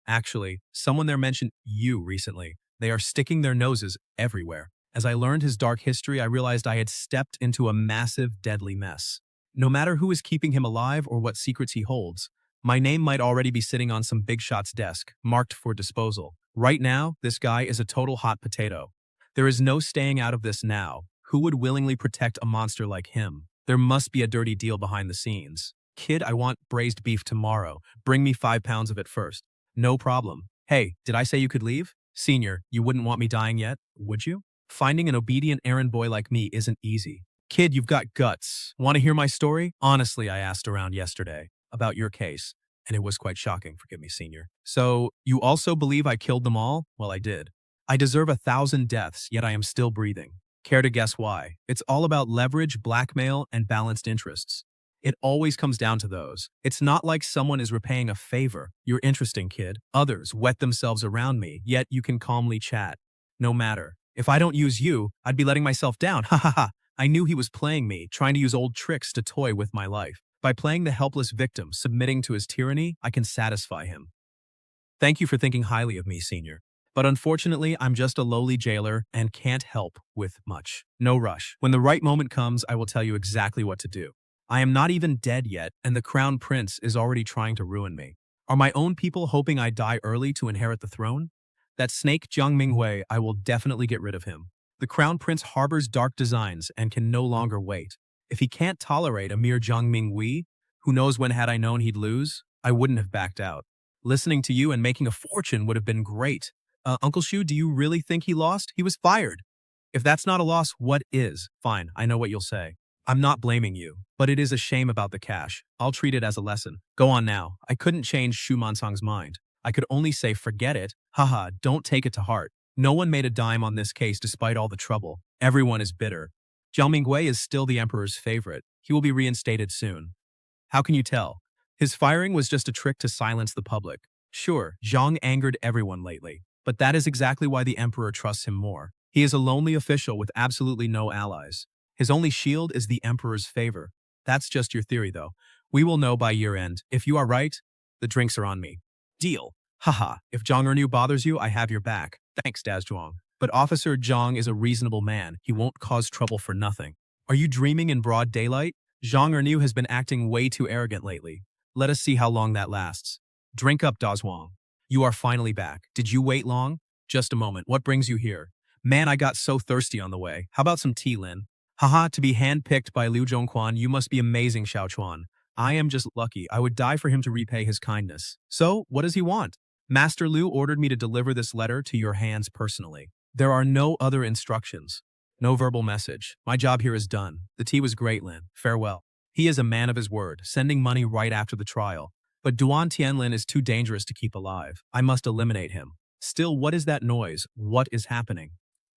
A: Actually, someone there mentioned you recently. They are sticking their noses everywhere. As I learned his dark history, I realized I had stepped into a massive, deadly mess. No matter who is keeping him alive or what secrets he holds, my name might already be sitting on some big shot's desk, marked for disposal. Right now, this guy is a total hot potato. There is no staying out of this now. Who would willingly protect a monster like him? There must be a dirty deal behind the scenes. Kid, I want braised beef tomorrow. Bring me 5 pounds of it first. No problem. Hey, did I say you could leave? Senior, you wouldn't want me dying yet, would you? Finding an obedient errand boy like me isn't easy. Kid, you've got guts. Want to hear my story? Honestly, I asked around yesterday about your case, and it was quite shocking, forgive me, Senior. So, you also believe I killed them all? Well, I did. I deserve 1,000 deaths, yet I am still breathing. Care to guess why? It's all about leverage, blackmail, and balanced interests. It always comes down to those. It's not like someone is repaying a favor. You're interesting, kid. Others wet themselves around me, yet you can calmly chat. No matter. If I don't use you, I'd be letting myself down. Ha ha ha. I knew he was playing me, trying to use old tricks to toy with my life. By playing the helpless victim, submitting to his tyranny, I can satisfy him. Thank you for thinking highly of me, Senior. But unfortunately, I'm just a lowly jailer and can't help with much. No rush. When the right moment comes, I will tell you exactly what to do. I am not even dead yet, and the Crown Prince is already trying to ruin me. Are my own people hoping I die early to inherit the throne? That snake Jiang Minghui, I will definitely get rid of him. The Crown Prince harbors dark designs and can no longer wait. If he can't tolerate a mere Jiang Minghui, who knows when had I known he'd lose, I wouldn't have backed out. Listening to you and making a fortune would have been great. Uncle Shu, do you really think he lost? He was fired. If that's not a loss, what is? Fine, I know what you'll say. I'm not blaming you, but it is a shame about the cash. I'll treat it as a lesson. Go on now. I couldn't change Shu Mansang's mind. I could only say forget it. Haha, don't take it to heart. No one made a dime on this case despite all the trouble. Everyone is bitter. Jiao Mingwei is still the emperor's favorite. He will be reinstated soon. How can you tell? His firing was just a trick to silence the public. Sure, Zhang angered everyone lately, but that is exactly why the emperor trusts him more. He is a lonely official with absolutely no allies. His only shield is the emperor's favor. That's just your theory, though. We will know by year end. If you are right, the drinks are on me. Deal. Haha, if Zhang Ernu bothers you, I have your back. Thanks, Dazhuang. But Officer Zhang is a reasonable man. He won't cause trouble for nothing. Are you dreaming in broad daylight? Zhang Ernu has been acting way too arrogant lately. Let us see how long that lasts. Drink up, Dazhuang. You are finally back. Did you wait long? Just a moment. What brings you here? Man, I got so thirsty on the way. How about some tea, Lin? Haha, to be handpicked by Liu Zhongquan, you must be amazing, Xiaochuan. I am just lucky. I would die for him to repay his kindness. So, what does he want? Master Liu ordered me to deliver this letter to your hands personally. There are no other instructions. No verbal message. My job here is done. The tea was great, Lin. Farewell. He is a man of his word, sending money right after the trial. But Duan Tianlin is too dangerous to keep alive. I must eliminate him. Still, what is that noise? What is happening?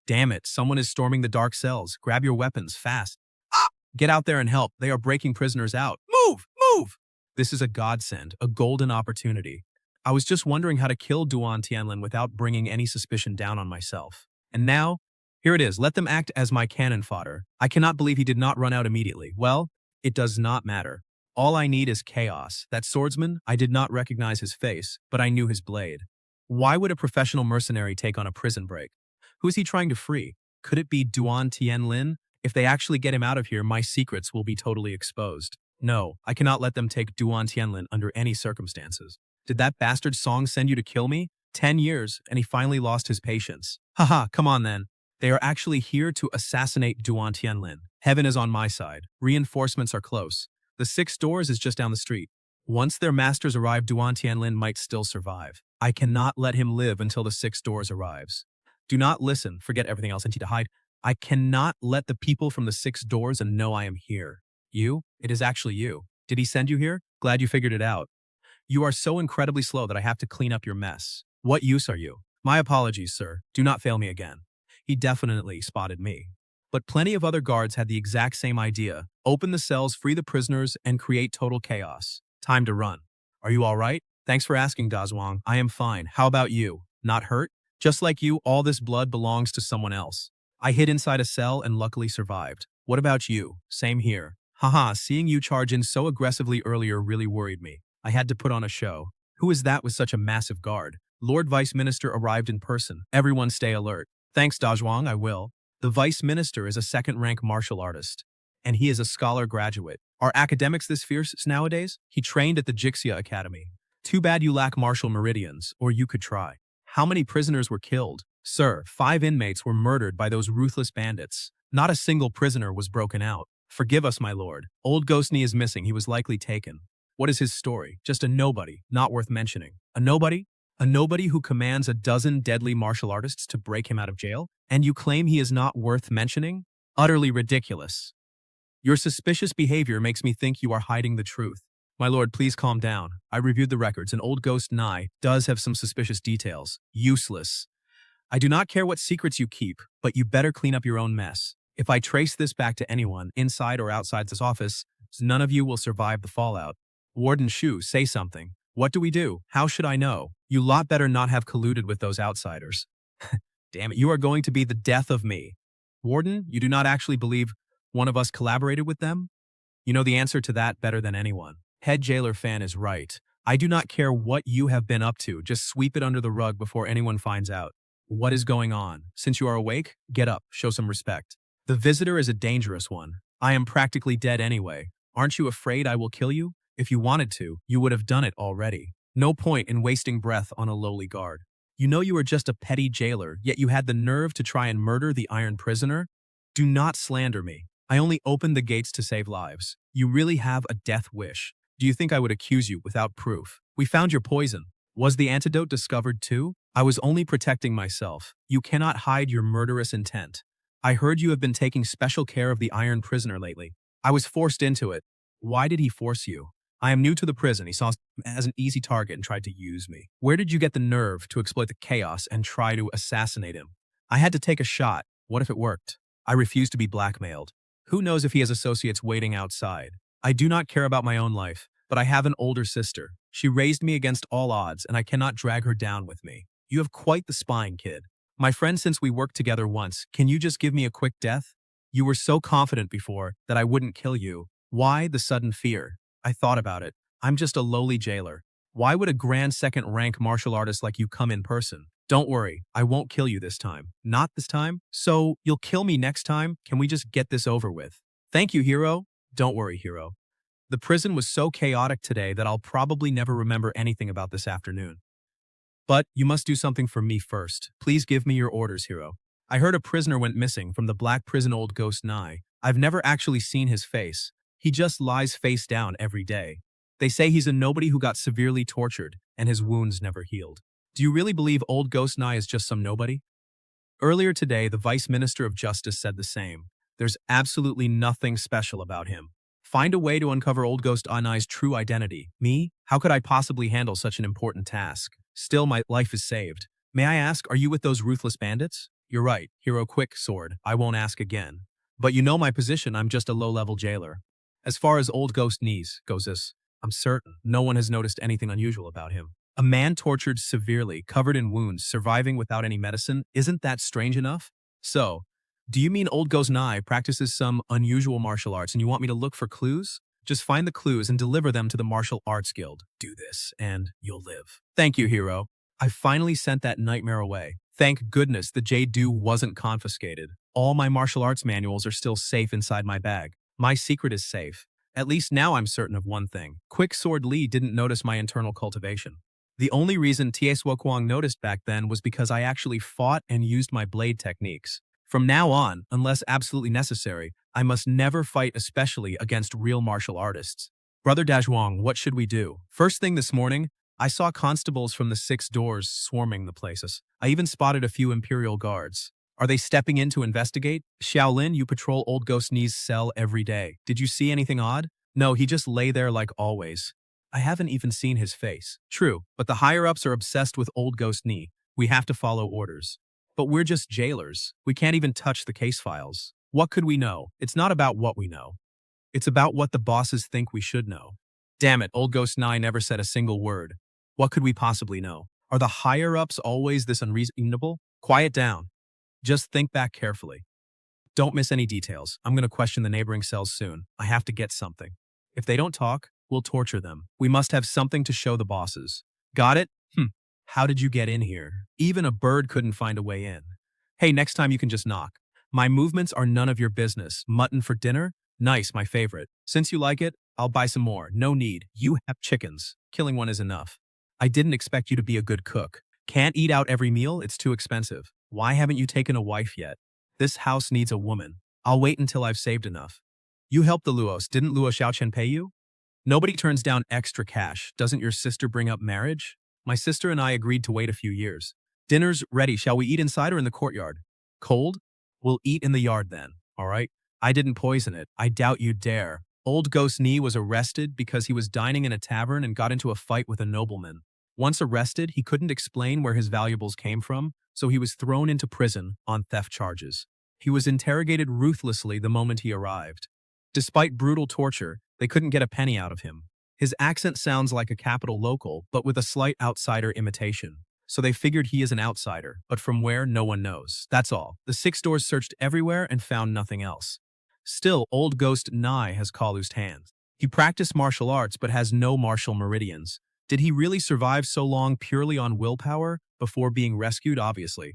A: Damn it, someone is storming the dark cells. Grab your weapons, fast. Ah! Get out there and help. They are breaking prisoners out. Move! Move! This is a godsend, a golden opportunity. I was just wondering how to kill Duan Tianlin without bringing any suspicion down on myself. And now, here it is. Let them act as my cannon fodder. I cannot believe he did not run out immediately. Well, it does not matter. All I need is chaos. That swordsman, I did not recognize his face, but I knew his blade. Why would a professional mercenary take on a prison break? Who is he trying to free? Could it be Duan Tianlin? If they actually get him out of here, my secrets will be totally exposed. No, I cannot let them take Duan Tianlin under any circumstances. Did that bastard Song send you to kill me? 10 years, and he finally lost his patience. Haha, come on then. They are actually here to assassinate Duan Tianlin. Heaven is on my side. Reinforcements are close. The 6 doors is just down the street. Once their masters arrive, Duan Tianlin might still survive. I cannot let him live until the 6 doors arrives. Do not listen. Forget everything else and to hide. I cannot let the people from the 6 doors and know I am here. You? It is actually you. Did he send you here? Glad you figured it out. You are so incredibly slow that I have to clean up your mess. What use are you? My apologies, sir. Do not fail me again. He definitely spotted me. But plenty of other guards had the exact same idea. Open the cells, free the prisoners, and create total chaos. Time to run. Are you all right? Thanks for asking, Dazhuang. I am fine. How about you? Not hurt? Just like you, all this blood belongs to someone else. I hid inside a cell and luckily survived. What about you? Same here. Haha, seeing you charge in so aggressively earlier really worried me. I had to put on a show. Who is that with such a massive guard? Lord Vice Minister arrived in person. Everyone stay alert. Thanks, Dazhuang, I will. The Vice Minister is a second-rank martial artist, and he is a scholar graduate. Are academics this fierce nowadays? He trained at the Jixia Academy. Too bad you lack martial meridians, or you could try. How many prisoners were killed? Sir, 5 inmates were murdered by those ruthless bandits. Not a single prisoner was broken out. Forgive us, my lord. Old Ghostney is missing. He was likely taken. What is his story? Just a nobody, not worth mentioning. A nobody? A nobody who commands a dozen deadly martial artists to break him out of jail? And you claim he is not worth mentioning? Utterly ridiculous. Your suspicious behavior makes me think you are hiding the truth. My lord, please calm down. I reviewed the records, and Old Ghost Nye does have some suspicious details. Useless. I do not care what secrets you keep, but you better clean up your own mess. If I trace this back to anyone, inside or outside this office, none of you will survive the fallout. Warden Shu, say something. What do we do? How should I know? You lot better not have colluded with those outsiders. Damn it, you are going to be the death of me. Warden, you do not actually believe one of us collaborated with them? You know the answer to that better than anyone. Head Jailer Fan is right. I do not care what you have been up to, just sweep it under the rug before anyone finds out. What is going on? Since you are awake, get up, show some respect. The visitor is a dangerous one. I am practically dead anyway. Aren't you afraid I will kill you? If you wanted to, you would have done it already. No point in wasting breath on a lowly guard. You know you are just a petty jailer, yet you had the nerve to try and murder the Iron Prisoner? Do not slander me. I only opened the gates to save lives. You really have a death wish. Do you think I would accuse you without proof? We found your poison. Was the antidote discovered too? I was only protecting myself. You cannot hide your murderous intent. I heard you have been taking special care of the Iron Prisoner lately. I was forced into it. Why did he force you? I am new to the prison. He saw me as an easy target and tried to use me. Where did you get the nerve to exploit the chaos and try to assassinate him? I had to take a shot. What if it worked? I refuse to be blackmailed. Who knows if he has associates waiting outside? I do not care about my own life, but I have an older sister. She raised me against all odds, and I cannot drag her down with me. You have quite the spine, kid. My friend, since we worked together once, can you just give me a quick death? You were so confident before that I wouldn't kill you. Why the sudden fear? I thought about it. I'm just a lowly jailer. Why would a grand second rank martial artist like you come in person? Don't worry, I won't kill you this time. Not this time? So, you'll kill me next time? Can we just get this over with? Thank you, hero. Don't worry, hero. The prison was so chaotic today that I'll probably never remember anything about this afternoon. But you must do something for me first. Please give me your orders, hero. I heard a prisoner went missing from the black prison old ghost Nye. I've never actually seen his face. He just lies face down every day. They say he's a nobody who got severely tortured and his wounds never healed. Do you really believe old ghost Nye is just some nobody? Earlier today, the Vice Minister of Justice said the same. There's absolutely nothing special about him. Find a way to uncover old ghost Nye's true identity. Me? How could I possibly handle such an important task? Still, my life is saved. May I ask, are you with those ruthless bandits? You're right, hero quick sword. I won't ask again. But you know my position, I'm just a low-level jailer. As far as old ghost Knees goes this, I'm certain no one has noticed anything unusual about him. A man tortured severely, covered in wounds, surviving without any medicine, isn't that strange enough? So, do you mean old ghost Nye practices some unusual martial arts and you want me to look for clues? Just find the clues and deliver them to the Martial Arts Guild. Do this, and you'll live. Thank you, hero. I finally sent that nightmare away. Thank goodness the Jade wasn't confiscated. All my martial arts manuals are still safe inside my bag. My secret is safe. At least now I'm certain of one thing. Quick Sword Lee didn't notice my internal cultivation. The only reason Tiesuo Kwang noticed back then was because I actually fought and used my blade techniques. From now on, unless absolutely necessary, I must never fight, especially against real martial artists. Brother Dazhuang, what should we do? First thing this morning, I saw constables from the 6 doors swarming the places. I even spotted a few Imperial guards. Are they stepping in to investigate? Shaolin, you patrol Old Ghost Knees' cell every day. Did you see anything odd? No, he just lay there like always. I haven't even seen his face. True, but the higher-ups are obsessed with Old Ghost Knee. We have to follow orders. But we're just jailers. We can't even touch the case files. What could we know? It's not about what we know. It's about what the bosses think we should know. Damn it, Old Ghost Nye never said a single word. What could we possibly know? Are the higher-ups always this unreasonable? Quiet down. Just think back carefully. Don't miss any details. I'm going to question the neighboring cells soon. I have to get something. If they don't talk, we'll torture them. We must have something to show the bosses. Got it? How did you get in here? Even a bird couldn't find a way in. Hey, next time you can just knock. My movements are none of your business. Mutton for dinner? Nice, my favorite. Since you like it, I'll buy some more. No need. You have chickens. Killing one is enough. I didn't expect you to be a good cook. Can't eat out every meal, it's too expensive. Why haven't you taken a wife yet? This house needs a woman. I'll wait until I've saved enough. You helped the Luos. Didn't Luo Xiaochen pay you? Nobody turns down extra cash. Doesn't your sister bring up marriage? My sister and I agreed to wait a few years. Dinner's ready. Shall we eat inside or in the courtyard? Cold? We'll eat in the yard then, all right? I didn't poison it. I doubt you'd dare. Old Ghost Knee was arrested because he was dining in a tavern and got into a fight with a nobleman. Once arrested, he couldn't explain where his valuables came from, so he was thrown into prison on theft charges. He was interrogated ruthlessly the moment he arrived. Despite brutal torture, they couldn't get a penny out of him. His accent sounds like a capital local, but with a slight outsider imitation. So they figured he is an outsider, but from where, no one knows. That's all. The 6 doors searched everywhere and found nothing else. Still, Old Ghost Nye has calloused hands. He practiced martial arts but has no martial meridians. Did he really survive so long purely on willpower before being rescued? Obviously.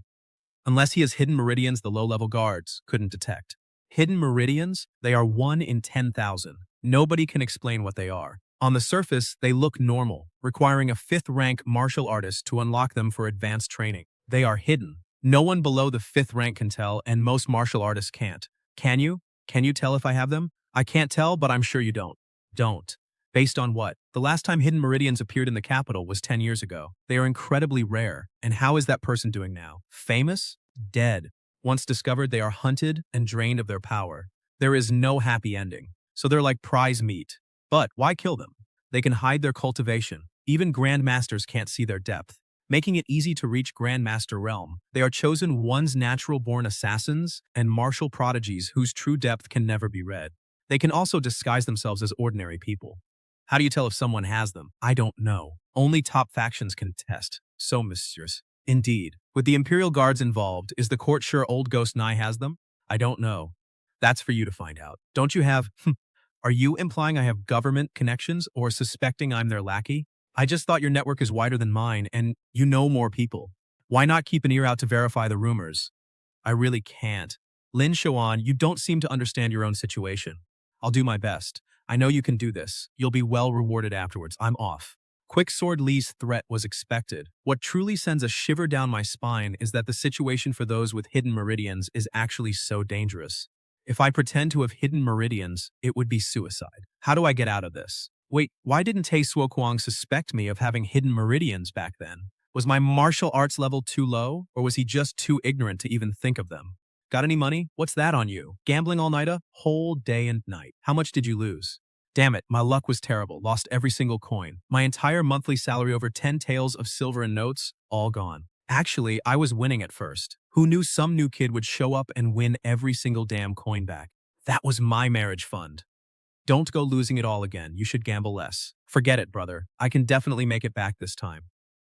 A: Unless he has hidden meridians the low-level guards couldn't detect. Hidden meridians? They are 1 in 10,000. Nobody can explain what they are. On the surface, they look normal, requiring a 5th-rank martial artist to unlock them for advanced training. They are hidden. No one below the 5th rank can tell, and most martial artists can't. Can you? Can you tell if I have them? I can't tell, but I'm sure you don't. Don't. Based on what? The last time hidden meridians appeared in the capital was 10 years ago. They are incredibly rare. And how is that person doing now? Famous? Dead. Once discovered, they are hunted and drained of their power. There is no happy ending. so they're like prize meat. But why kill them? They can hide their cultivation. Even grandmasters can't see their depth, making it easy to reach grandmaster realm. They are chosen one's natural-born assassins and martial prodigies whose true depth can never be read. They can also disguise themselves as ordinary people. How do you tell if someone has them? I don't know. Only top factions can test. So, messieurs. Indeed. With the Imperial Guards involved, is the court sure old Ghost Nye has them? I don't know. That's for you to find out. Don't you have… Are you implying I have government connections or suspecting I'm their lackey? I just thought your network is wider than mine and you know more people. Why not keep an ear out to verify the rumors? I really can't. Lin Xuan, you don't seem to understand your own situation. I'll do my best. I know you can do this. You'll be well rewarded afterwards. I'm off. Quicksword Li's threat was expected. What truly sends a shiver down my spine is that the situation for those with hidden meridians is actually so dangerous. If I pretend to have hidden meridians, it would be suicide. How do I get out of this? Wait, why didn't Tei Suokuang suspect me of having hidden meridians back then? Was my martial arts level too low, or was he just too ignorant to even think of them? Got any money? What's that on you? Gambling all night? Whole day and night. How much did you lose? Damn it, my luck was terrible. Lost every single coin. My entire monthly salary over 10 taels of silver and notes, all gone. Actually, I was winning at first. Who knew some new kid would show up and win every single damn coin back? That was my marriage fund. Don't go losing it all again. You should gamble less. Forget it, brother. I can definitely make it back this time.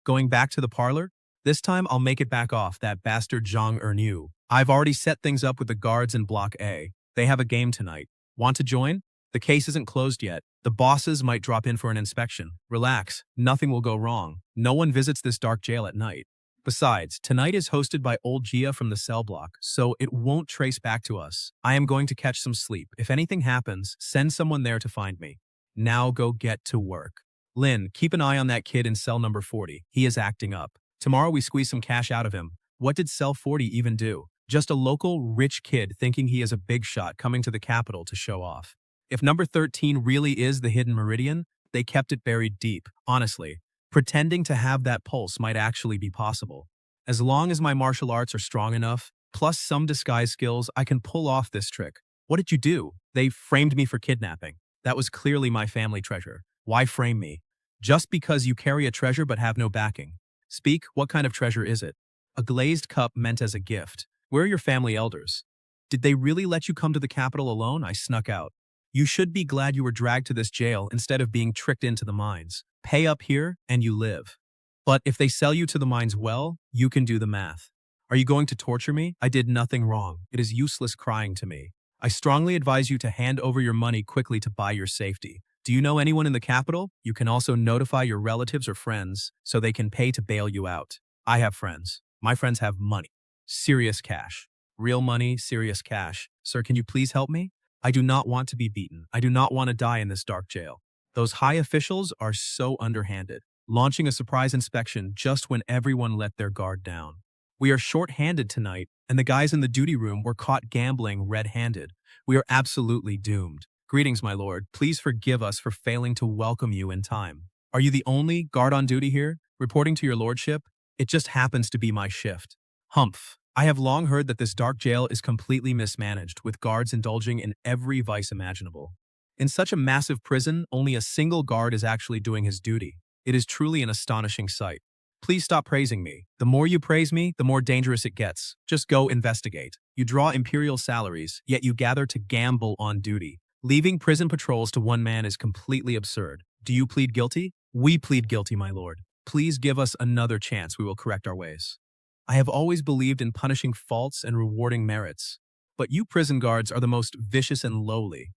A: Going back to the parlor? This time I'll make it back off that bastard Zhang Ernu. I've already set things up with the guards in Block A. They have a game tonight. Want to join? The case isn't closed yet. The bosses might drop in for an inspection. Relax. Nothing will go wrong. No one visits this dark jail at night. Besides, tonight is hosted by old Gia from the cell block, so it won't trace back to us. I am going to catch some sleep. If anything happens, send someone there to find me. Now go get to work. Lin, keep an eye on that kid in cell number 40. He is acting up. Tomorrow we squeeze some cash out of him. What did cell 40 even do? Just a local, rich kid thinking he is a big shot coming to the capital to show off. If number 13 really is the hidden meridian, they kept it buried deep, honestly. Pretending to have that pulse might actually be possible. As long as my martial arts are strong enough, plus some disguise skills, I can pull off this trick. What did you do? They framed me for kidnapping. That was clearly my family treasure. Why frame me? Just because you carry a treasure but have no backing. Speak, what kind of treasure is it? A glazed cup meant as a gift. Where are your family elders? Did they really let you come to the capital alone? I snuck out. You should be glad you were dragged to this jail instead of being tricked into the mines. Pay up here, and you live. But if they sell you to the mines well, you can do the math. Are you going to torture me? I did nothing wrong. It is useless crying to me. I strongly advise you to hand over your money quickly to buy your safety. Do you know anyone in the capital? You can also notify your relatives or friends so they can pay to bail you out. I have friends. My friends have money. Serious cash. Real money, serious cash. Sir, can you please help me? I do not want to be beaten. I do not want to die in this dark jail. Those high officials are so underhanded, launching a surprise inspection just when everyone let their guard down. We are short-handed tonight, and the guys in the duty room were caught gambling red-handed. We are absolutely doomed. Greetings, my lord. Please forgive us for failing to welcome you in time. Are you the only guard on duty here? Reporting to your lordship? It just happens to be my shift. Humph. I have long heard that this dark jail is completely mismanaged, with guards indulging in every vice imaginable. In such a massive prison, only a single guard is actually doing his duty. It is truly an astonishing sight. Please stop praising me. The more you praise me, the more dangerous it gets. Just go investigate. You draw imperial salaries, yet you gather to gamble on duty. Leaving prison patrols to one man is completely absurd. Do you plead guilty? We plead guilty, my lord. Please give us another chance. We will correct our ways. I have always believed in punishing faults and rewarding merits. But you prison guards are the most vicious and lowly.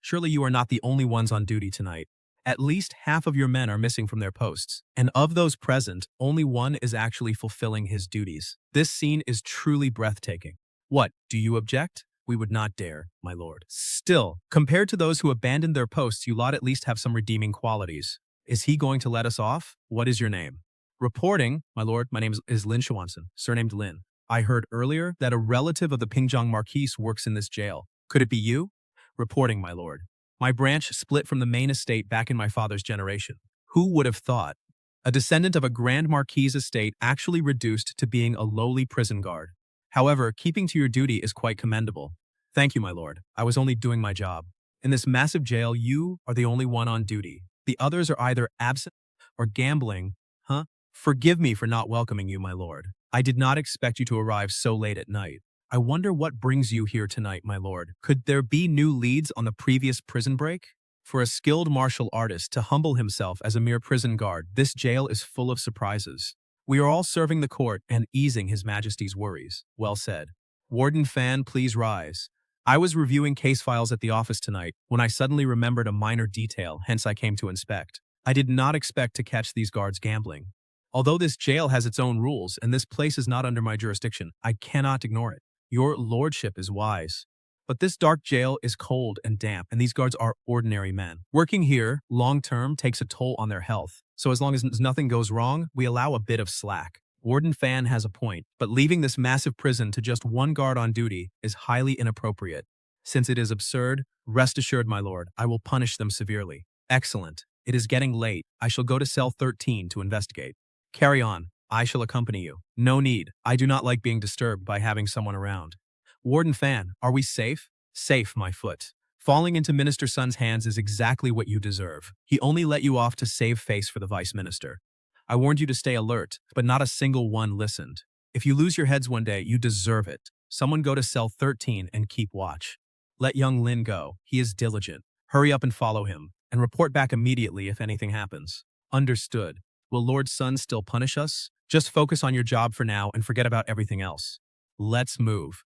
A: Surely you are not the only ones on duty tonight. At least half of your men are missing from their posts. And of those present, only one is actually fulfilling his duties. This scene is truly breathtaking. What, do you object? We would not dare, my lord. Still, compared to those who abandoned their posts, you lot at least have some redeeming qualities. Is he going to let us off? What is your name? Reporting, my lord, my name is Lin Xuanson, surnamed Lin. I heard earlier that a relative of the Pingjiang Marquise works in this jail. Could it be you? Reporting, my lord. My branch split from the main estate back in my father's generation. Who would have thought? A descendant of a Grand Marquise estate actually reduced to being a lowly prison guard. However, keeping to your duty is quite commendable. Thank you, my lord. I was only doing my job. In this massive jail, you are the only one on duty. The others are either absent or gambling. Huh? Forgive me for not welcoming you, my lord. I did not expect you to arrive so late at night. I wonder what brings you here tonight, my lord. Could there be new leads on the previous prison break? For a skilled martial artist to humble himself as a mere prison guard, this jail is full of surprises. We are all serving the court and easing His Majesty's worries. Well said. Warden Fan, please rise. I was reviewing case files at the office tonight when I suddenly remembered a minor detail, hence I came to inspect. I did not expect to catch these guards gambling. Although this jail has its own rules and this place is not under my jurisdiction, I cannot ignore it. Your lordship is wise. But this dark jail is cold and damp, and these guards are ordinary men. Working here, long-term, takes a toll on their health. So as long as nothing goes wrong, we allow a bit of slack. Warden Fan has a point, but leaving this massive prison to just one guard on duty is highly inappropriate. Since it is absurd, rest assured, my lord, I will punish them severely. Excellent. It is getting late. I shall go to cell 13 to investigate. Carry on. I shall accompany you. No need. I do not like being disturbed by having someone around. Warden Fan, are we safe? Safe, my foot. Falling into Minister Sun's hands is exactly what you deserve. He only let you off to save face for the Vice Minister. I warned you to stay alert, but not a single one listened. If you lose your heads one day, you deserve it. Someone go to cell 13 and keep watch. Let young Lin go. He is diligent. Hurry up and follow him, and report back immediately if anything happens. Understood. Will Lord Sun still punish us? Just focus on your job for now and forget about everything else. Let's move.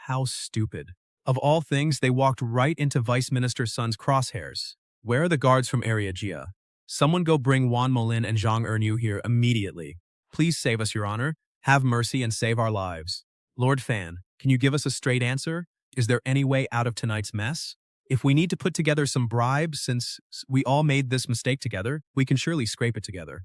A: How stupid. Of all things, they walked right into Vice Minister Sun's crosshairs. Where are the guards from Area Jia? Someone go bring Wan Molin and Zhang Ernu here immediately. Please save us, Your Honor. Have mercy and save our lives. Lord Fan, can you give us a straight answer? Is there any way out of tonight's mess? If we need to put together some bribes since we all made this mistake together, we can surely scrape it together.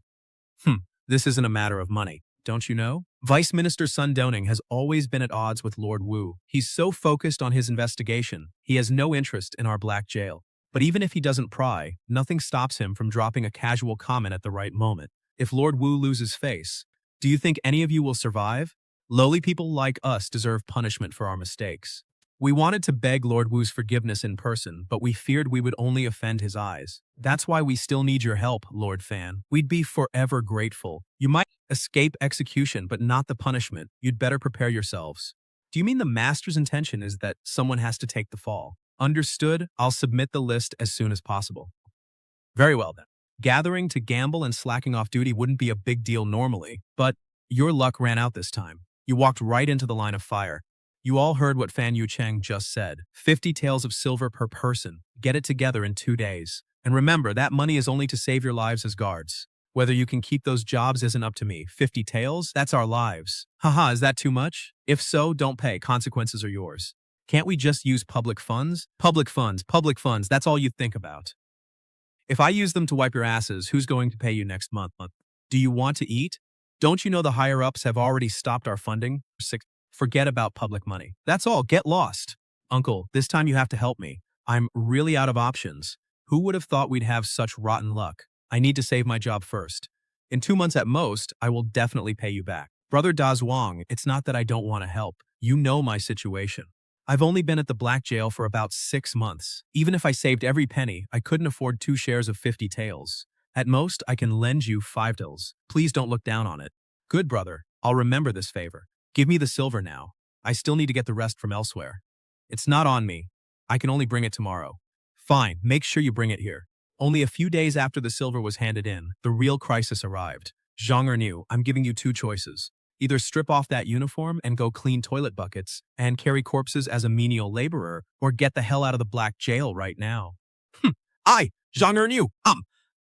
A: This isn't a matter of money, don't you know? Vice Minister Sun Doning has always been at odds with Lord Wu. He's so focused on his investigation, he has no interest in our black jail. But even if he doesn't pry, nothing stops him from dropping a casual comment at the right moment. If Lord Wu loses face, do you think any of you will survive? Lowly people like us deserve punishment for our mistakes. We wanted to beg Lord Wu's forgiveness in person, but we feared we would only offend his eyes. That's why we still need your help, Lord Fan. We'd be forever grateful. You might escape execution, but not the punishment. You'd better prepare yourselves. Do you mean the master's intention is that someone has to take the fall? Understood. I'll submit the list as soon as possible. Very well then. Gathering to gamble and slacking off duty wouldn't be a big deal normally, but your luck ran out this time. You walked right into the line of fire. You all heard what Fan Yu Cheng just said. 50 taels of silver per person. Get it together in 2 days. And remember, that money is only to save your lives as guards. Whether you can keep those jobs isn't up to me. 50 taels? That's our lives. Haha, is that too much? If so, don't pay. Consequences are yours. Can't we just use public funds? Public funds, that's all you think about. If I use them to wipe your asses, who's going to pay you next month? Do you want to eat? Don't you know the higher-ups have already stopped our funding? Forget about public money. That's all. Get lost. Uncle, this time you have to help me. I'm really out of options. Who would have thought we'd have such rotten luck? I need to save my job first. In 2 months at most, I will definitely pay you back. Brother Da Zhuang, it's not that I don't want to help. You know my situation. I've only been at the black jail for about 6 months. Even if I saved every penny, I couldn't afford 2 shares of 50 taels. At most, I can lend you 5 taels. Please don't look down on it. Good, brother. I'll remember this favor. Give me the silver now. I still need to get the rest from elsewhere. It's not on me. I can only bring it tomorrow. Fine, make sure you bring it here. Only a few days after the silver was handed in, the real crisis arrived. Zhang Ernu, I'm giving you 2 choices. Either strip off that uniform and go clean toilet buckets and carry corpses as a menial laborer, or get the hell out of the black jail right now. I, Zhang Ernu,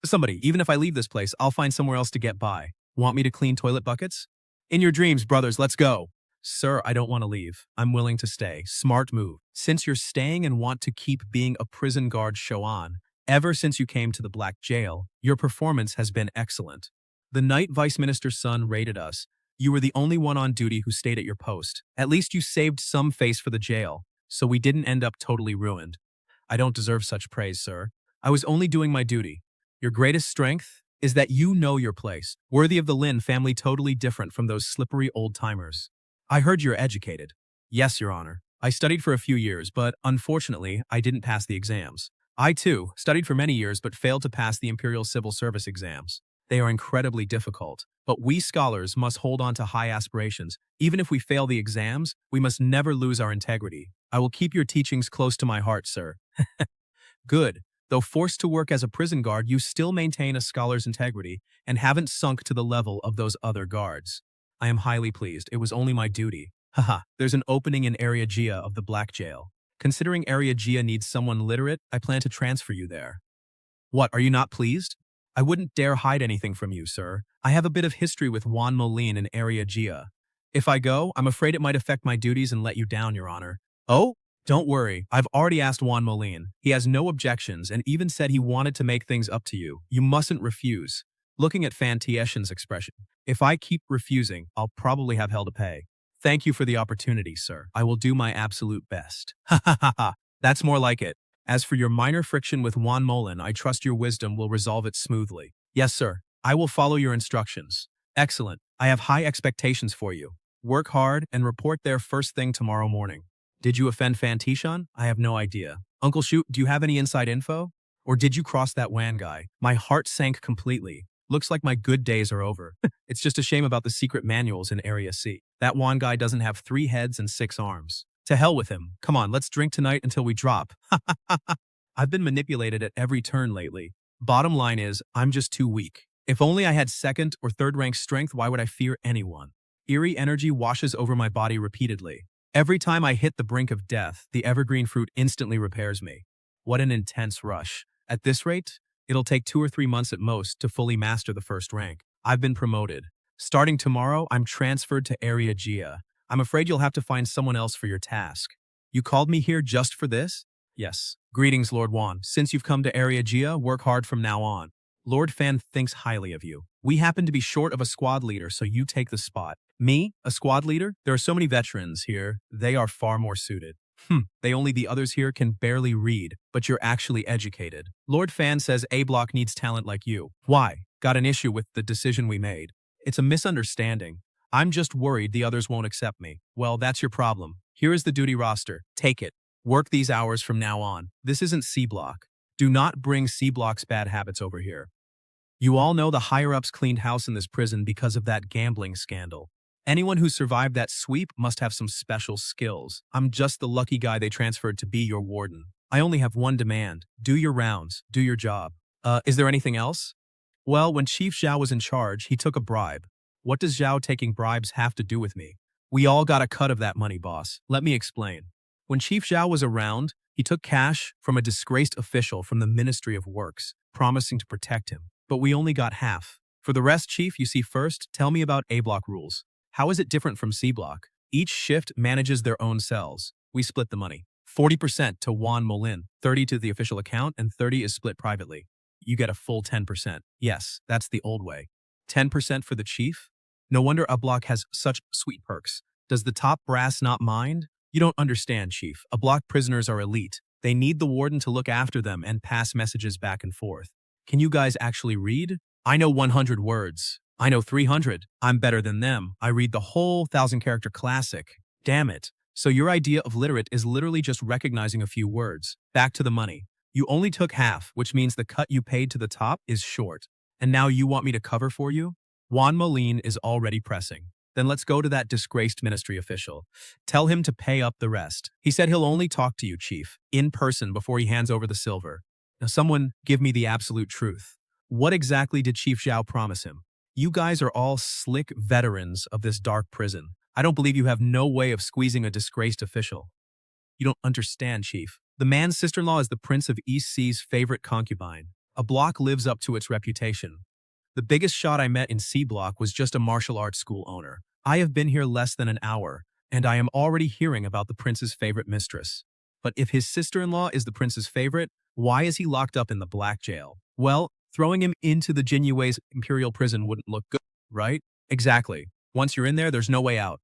A: somebody, even if I leave this place, I'll find somewhere else to get by. Want me to clean toilet buckets? In your dreams, brothers, let's go. Sir, I don't want to leave. I'm willing to stay. Smart move. Since you're staying and want to keep being a prison guard, show on. Ever since you came to the black jail, your performance has been excellent. The night Vice Minister Sun raided us, you were the only one on duty who stayed at your post. At least you saved some face for the jail, so we didn't end up totally ruined. I don't deserve such praise, sir. I was only doing my duty. Your greatest strength is that you know your place, worthy of the Lin family, totally different from those slippery old-timers. I heard you're educated. Yes, Your Honor. I studied for a few years, but unfortunately, I didn't pass the exams. I, too, studied for many years but failed to pass the Imperial Civil Service exams. They are incredibly difficult, but we scholars must hold on to high aspirations. Even if we fail the exams, we must never lose our integrity. I will keep your teachings close to my heart, sir. Good. Though forced to work as a prison guard, you still maintain a scholar's integrity and haven't sunk to the level of those other guards. I am highly pleased. It was only my duty. Haha, there's an opening in Area Gia of the Black Jail. Considering Area Gia needs someone literate, I plan to transfer you there. What, are you not pleased? I wouldn't dare hide anything from you, sir. I have a bit of history with Juan Molin in Area Gia. If I go, I'm afraid it might affect my duties and let you down, Your Honor. Oh? Don't worry, I've already asked Juan Molin. He has no objections and even said he wanted to make things up to you. You mustn't refuse. Looking at Fan Tieshen's expression, if I keep refusing, I'll probably have hell to pay. Thank you for the opportunity, sir. I will do my absolute best. Ha ha ha ha. That's more like it. As for your minor friction with Juan Molin, I trust your wisdom will resolve it smoothly. Yes, sir. I will follow your instructions. Excellent. I have high expectations for you. Work hard and report there first thing tomorrow morning. Did you offend Fantishan? I have no idea. Uncle Shoot, do you have any inside info? Or did you cross that Wan guy? My heart sank completely. Looks like my good days are over. It's just a shame about the secret manuals in Area C. That Wan guy doesn't have 3 heads and 6 arms. To hell with him. Come on, let's drink tonight until we drop. I've been manipulated at every turn lately. Bottom line is, I'm just too weak. If only I had second or third rank strength, why would I fear anyone? Eerie energy washes over my body repeatedly. Every time I hit the brink of death, the evergreen fruit instantly repairs me. What an intense rush. At this rate, it'll take 2 or 3 months at most to fully master the first rank. I've been promoted. Starting tomorrow, I'm transferred to Area Gia. I'm afraid you'll have to find someone else for your task. You called me here just for this? Yes. Greetings, Lord Wan. Since you've come to Area Gia, work hard from now on. Lord Fan thinks highly of you. We happen to be short of a squad leader, so you take the spot. Me? A squad leader? There are so many veterans here. They are far more suited. The others here can barely read, but you're actually educated. Lord Fan says A Block needs talent like you. Why? Got an issue with the decision we made. It's a misunderstanding. I'm just worried the others won't accept me. Well, that's your problem. Here is the duty roster. Take it. Work these hours from now on. This isn't C Block. Do not bring C Block's bad habits over here. You all know the higher-ups cleaned house in this prison because of that gambling scandal. Anyone who survived that sweep must have some special skills. I'm just the lucky guy they transferred to be your warden. I only have one demand. Do your rounds. Do your job. Is there anything else? Well, when Chief Zhao was in charge, he took a bribe. What does Zhao taking bribes have to do with me? We all got a cut of that money, boss. Let me explain. When Chief Zhao was around, he took cash from a disgraced official from the Ministry of Works, promising to protect him. But we only got half. For the rest, Chief, you see first, tell me about A-Block rules. How is it different from C-Block? Each shift manages their own cells. We split the money. 40% to Juan Molin, 30 to the official account, and 30 is split privately. You get a full 10%. Yes, that's the old way. 10% for the chief? No wonder A-Block has such sweet perks. Does the top brass not mind? You don't understand, Chief. A-Block prisoners are elite. They need the warden to look after them and pass messages back and forth. Can you guys actually read? I know 100 words. I know 300. I'm better than them. I read the whole 1,000-character classic. Damn it. So your idea of literate is literally just recognizing a few words. Back to the money. You only took half, which means the cut you paid to the top is short. And now you want me to cover for you? Juan Molin is already pressing. Then let's go to that disgraced ministry official. Tell him to pay up the rest. He said he'll only talk to you, Chief, in person before he hands over the silver. Now someone give me the absolute truth. What exactly did Chief Zhao promise him? You guys are all slick veterans of this dark prison. I don't believe you have no way of squeezing a disgraced official. You don't understand, Chief. The man's sister-in-law is the Prince of East Sea's favorite concubine. A-Block lives up to its reputation. The biggest shot I met in C-Block was just a martial arts school owner. I have been here less than an hour, and I am already hearing about the prince's favorite mistress. But if his sister-in-law is the prince's favorite, why is he locked up in the Black Jail? Well, throwing him into the Jinyue's imperial prison wouldn't look good, right? Exactly. Once you're in there, there's no way out.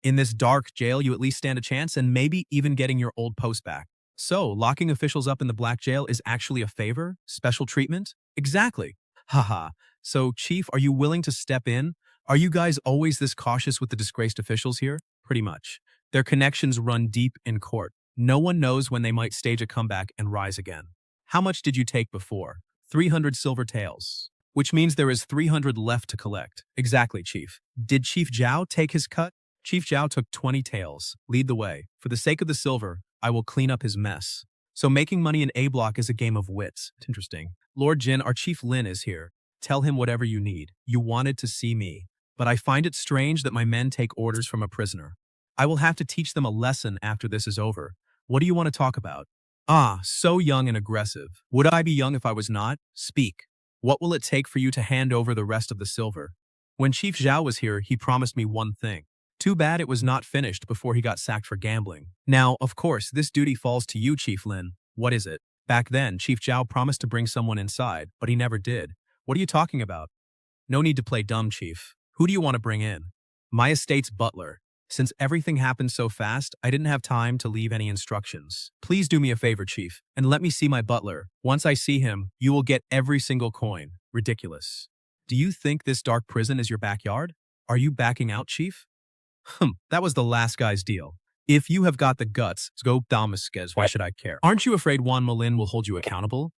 A: In this dark jail, you at least stand a chance and maybe even getting your old post back. So, locking officials up in the Black Jail is actually a favor? Special treatment? Exactly. Haha. So, Chief, are you willing to step in? Are you guys always this cautious with the disgraced officials here? Pretty much. Their connections run deep in court. No one knows when they might stage a comeback and rise again. How much did you take before? 300 silver taels. Which means there is 300 left to collect. Exactly, Chief. Did Chief Zhao take his cut? Chief Zhao took 20 taels. Lead the way. For the sake of the silver, I will clean up his mess. So making money in A block is a game of wits. It's interesting. Lord Jin, our Chief Lin is here. Tell him whatever you need. You wanted to see me. But I find it strange that my men take orders from a prisoner. I will have to teach them a lesson after this is over. What do you want to talk about? Ah, so young and aggressive. Would I be young if I was not? Speak. What will it take for you to hand over the rest of the silver? When Chief Zhao was here, he promised me one thing. Too bad it was not finished before he got sacked for gambling. Now, of course, this duty falls to you, Chief Lin. What is it? Back then, Chief Zhao promised to bring someone inside, but he never did. What are you talking about? No need to play dumb, Chief. Who do you want to bring in? My estate's butler. Since everything happened so fast, I didn't have time to leave any instructions. Please do me a favor, Chief, and let me see my butler. Once I see him, you will get every single coin. Ridiculous. Do you think this dark prison is your backyard? Are you backing out, Chief? That was the last guy's deal. If you have got the guts, go Damascus, why should I care? Aren't you afraid Juan Molin will hold you accountable?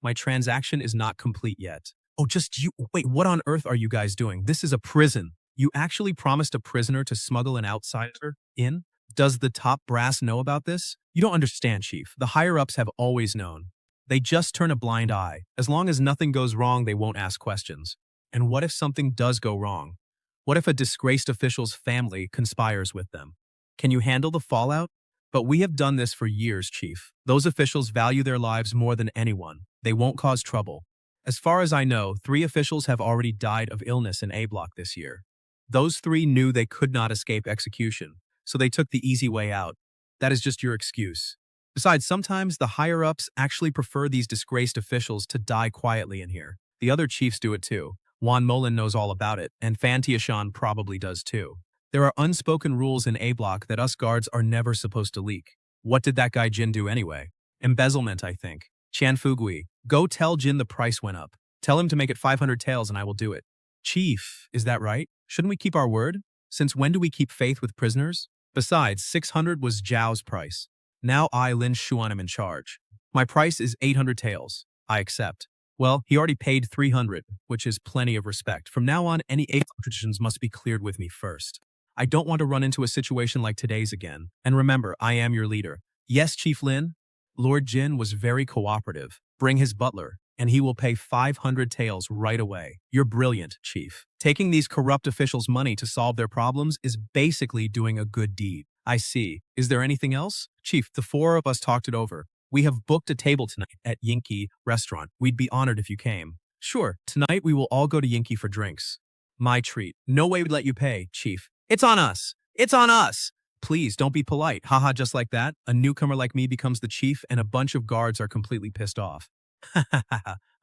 A: My transaction is not complete yet. Oh, just you. Wait, what on earth are you guys doing? This is a prison. You actually promised a prisoner to smuggle an outsider in? Does the top brass know about this? You don't understand, Chief. The higher-ups have always known. They just turn a blind eye. As long as nothing goes wrong, they won't ask questions. And what if something does go wrong? What if a disgraced official's family conspires with them? Can you handle the fallout? But we have done this for years, Chief. Those officials value their lives more than anyone. They won't cause trouble. As far as I know, 3 officials have already died of illness in A block this year. Those 3 knew they could not escape execution, so they took the easy way out. That is just your excuse. Besides, sometimes the higher-ups actually prefer these disgraced officials to die quietly in here. The other chiefs do it too. Juan Molin knows all about it, and Fan Tiashan probably does too. There are unspoken rules in A block that us guards are never supposed to leak. What did that guy Jin do anyway? Embezzlement, I think. Chan Fugui, go tell Jin the price went up. Tell him to make it 500 taels and I will do it. Chief, is that right? Shouldn't we keep our word? Since when do we keep faith with prisoners? Besides, 600 was Zhao's price. Now I, Lin Xuan, am in charge. My price is 800 taels. I accept. Well, he already paid 300, which is plenty of respect. From now on, any traditions must be cleared with me first. I don't want to run into a situation like today's again. And remember, I am your leader. Yes, Chief Lin? Lord Jin was very cooperative. Bring his butler, and he will pay 500 taels right away. You're brilliant, Chief. Taking these corrupt officials' money to solve their problems is basically doing a good deed. I see. Is there anything else? Chief, the 4 of us talked it over. We have booked a table tonight at Yinki restaurant. We'd be honored if you came. Sure, tonight we will all go to Yinki for drinks. My treat. No way we'd let you pay, Chief. It's on us. It's on us. Please, don't be polite. Haha, just like that, a newcomer like me becomes the chief and a bunch of guards are completely pissed off.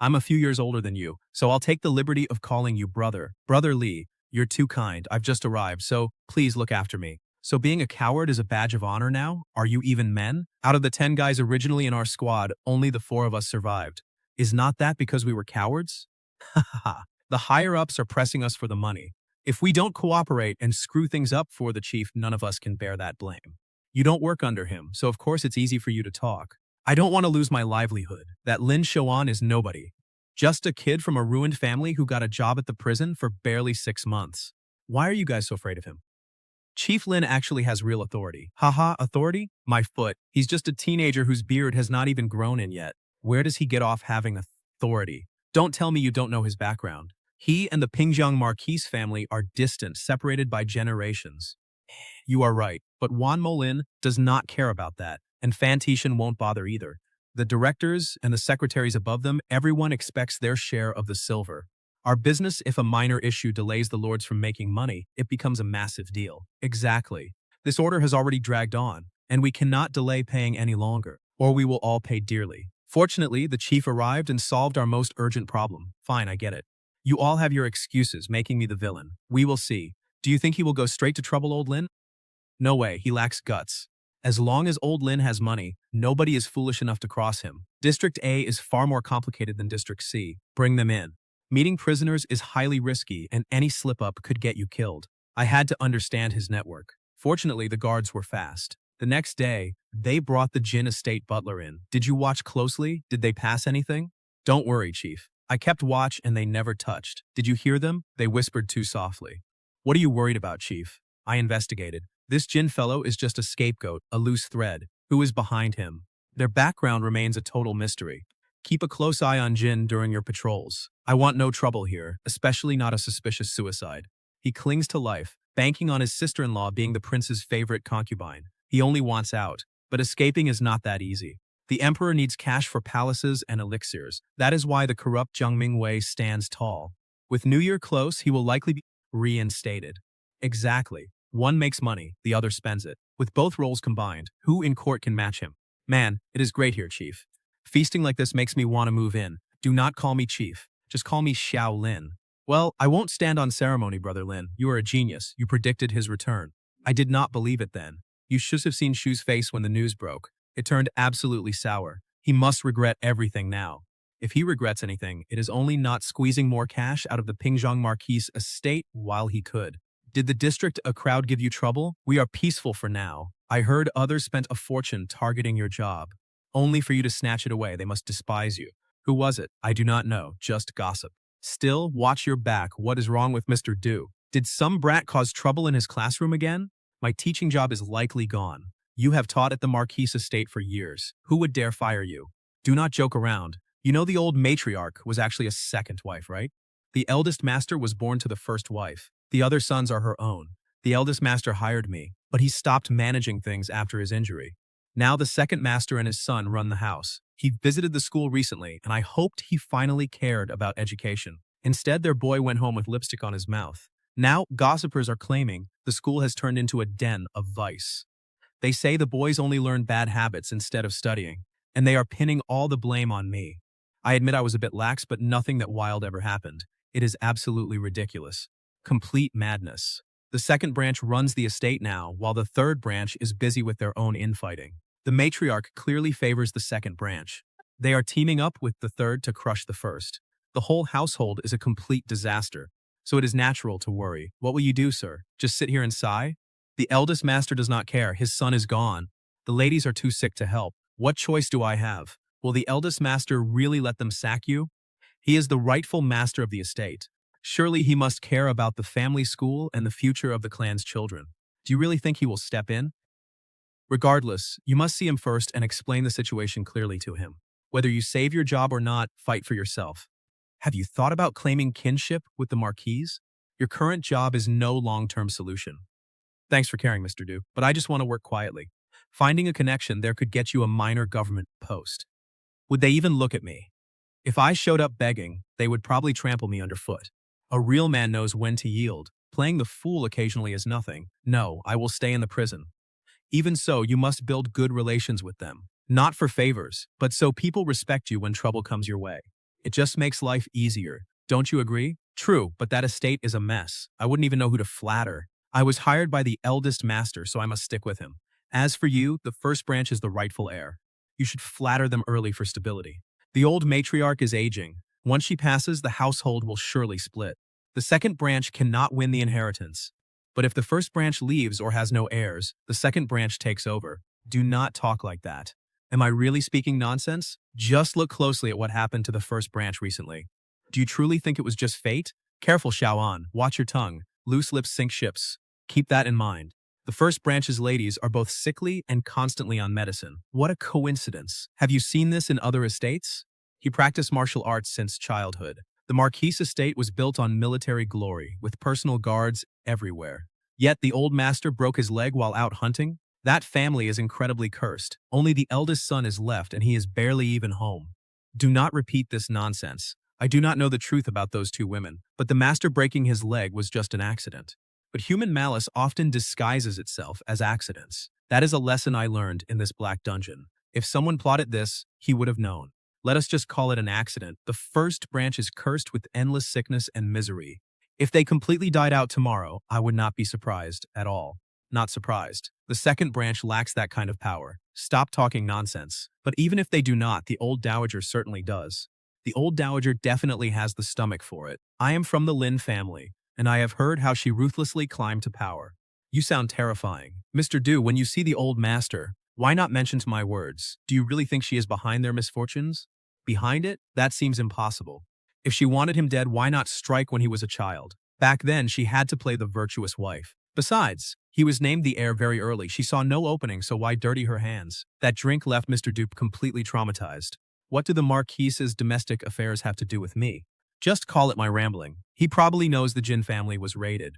A: I'm a few years older than you, so I'll take the liberty of calling you brother. Brother Lee, you're too kind. I've just arrived, so please look after me. So being a coward is a badge of honor now? Are you even men? Out of the 10 guys originally in our squad, only the 4 of us survived. Is not that because we were cowards? Haha, the higher-ups are pressing us for the money. If we don't cooperate and screw things up for the chief, none of us can bear that blame. You don't work under him, so of course it's easy for you to talk. I don't want to lose my livelihood. That Lin Xuan is nobody. Just a kid from a ruined family who got a job at the prison for barely 6 months. Why are you guys so afraid of him? Chief Lin actually has real authority. Haha, authority? My foot. He's just a teenager whose beard has not even grown in yet. Where does he get off having authority? Don't tell me you don't know his background. He and the Pingjiang Marquise family are distant, separated by generations. You are right, but Juan Molin does not care about that, and Fan Tiashan won't bother either. The directors and the secretaries above them, everyone expects their share of the silver. Our business, if a minor issue delays the lords from making money, it becomes a massive deal. Exactly. This order has already dragged on, and we cannot delay paying any longer, or we will all pay dearly. Fortunately, the chief arrived and solved our most urgent problem. Fine, I get it. You all have your excuses, making me the villain. We will see. Do you think he will go straight to trouble old Lin? No way, he lacks guts. As long as old Lin has money, nobody is foolish enough to cross him. District A is far more complicated than District C. Bring them in. Meeting prisoners is highly risky, and any slip-up could get you killed. I had to understand his network. Fortunately, the guards were fast. The next day, they brought the Jin estate butler in. Did you watch closely? Did they pass anything? Don't worry, Chief. I kept watch and they never touched. Did you hear them? They whispered too softly. What are you worried about, Chief? I investigated. This Jin fellow is just a scapegoat, a loose thread. Who is behind him? Their background remains a total mystery. Keep a close eye on Jin during your patrols. I want no trouble here, especially not a suspicious suicide. He clings to life, banking on his sister-in-law being the prince's favorite concubine. He only wants out, but escaping is not that easy. The emperor needs cash for palaces and elixirs. That is why the corrupt Jiang Mingwei stands tall. With New Year close, he will likely be reinstated. Exactly. One makes money, the other spends it. With both roles combined, who in court can match him? Man, it is great here, Chief. Feasting like this makes me want to move in. Do not call me Chief. Just call me Xiao Lin. Well, I won't stand on ceremony, Brother Lin. You are a genius. You predicted his return. I did not believe it then. You should have seen Shu's face when the news broke. It turned absolutely sour. He must regret everything now. If he regrets anything, it is only not squeezing more cash out of the Pingzhong Marquis estate while he could. Did the district a crowd give you trouble? We are peaceful for now. I heard others spent a fortune targeting your job. Only for you to snatch it away, they must despise you. Who was it? I do not know, just gossip. Still, watch your back. What is wrong with Mr. Du? Did some brat cause trouble in his classroom again? My teaching job is likely gone. You have taught at the Marquis estate for years. Who would dare fire you? Do not joke around. You know the old matriarch was actually a second wife, right? The eldest master was born to the first wife. The other sons are her own. The eldest master hired me, but he stopped managing things after his injury. Now the second master and his son run the house. He visited the school recently, and I hoped he finally cared about education. Instead, their boy went home with lipstick on his mouth. Now, gossipers are claiming the school has turned into a den of vice. They say the boys only learn bad habits instead of studying, and they are pinning all the blame on me. I admit I was a bit lax, but nothing that wild ever happened. It is absolutely ridiculous. Complete madness. The second branch runs the estate now, while the third branch is busy with their own infighting. The matriarch clearly favors the second branch. They are teaming up with the third to crush the first. The whole household is a complete disaster, so it is natural to worry. What will you do, sir? Just sit here and sigh? The eldest master does not care. His son is gone. The ladies are too sick to help. What choice do I have? Will the eldest master really let them sack you? He is the rightful master of the estate. Surely he must care about the family school and the future of the clan's children. Do you really think he will step in? Regardless, you must see him first and explain the situation clearly to him. Whether you save your job or not, fight for yourself. Have you thought about claiming kinship with the Marquis? Your current job is no long-term solution. Thanks for caring, Mr. Du, but I just want to work quietly. Finding a connection there could get you a minor government post. Would they even look at me? If I showed up begging, they would probably trample me underfoot. A real man knows when to yield. Playing the fool occasionally is nothing. No, I will stay in the prison. Even so, you must build good relations with them. Not for favors, but so people respect you when trouble comes your way. It just makes life easier. Don't you agree? True, but that estate is a mess. I wouldn't even know who to flatter. I was hired by the eldest master, so I must stick with him. As for you, the first branch is the rightful heir. You should flatter them early for stability. The old matriarch is aging. Once she passes, the household will surely split. The second branch cannot win the inheritance. But if the first branch leaves or has no heirs, the second branch takes over. Do not talk like that. Am I really speaking nonsense? Just look closely at what happened to the first branch recently. Do you truly think it was just fate? Careful, Xiaoan. Watch your tongue. Loose lips sink ships. Keep that in mind. The first branch's ladies are both sickly and constantly on medicine. What a coincidence. Have you seen this in other estates? He practiced martial arts since childhood. The Marquis estate was built on military glory, with personal guards everywhere. Yet the old master broke his leg while out hunting? That family is incredibly cursed. Only the eldest son is left and he is barely even home. Do not repeat this nonsense. I do not know the truth about those two women, but the master breaking his leg was just an accident. But human malice often disguises itself as accidents. That is a lesson I learned in this black dungeon. If someone plotted this, he would have known. Let us just call it an accident. The first branch is cursed with endless sickness and misery. If they completely died out tomorrow, I would not be surprised at all. Not surprised. The second branch lacks that kind of power. Stop talking nonsense. But even if they do not, the old dowager certainly does. The old dowager definitely has the stomach for it. I am from the Lin family, and I have heard how she ruthlessly climbed to power. You sound terrifying. Mr. Du, when you see the old master, why not mention to my words? Do you really think she is behind their misfortunes? Behind it? That seems impossible. If she wanted him dead, why not strike when he was a child? Back then, she had to play the virtuous wife. Besides, he was named the heir very early. She saw no opening, so why dirty her hands? That drink left Mr. Dupe completely traumatized. What do the Marquise's domestic affairs have to do with me? Just call it my rambling. He probably knows the Jin family was raided.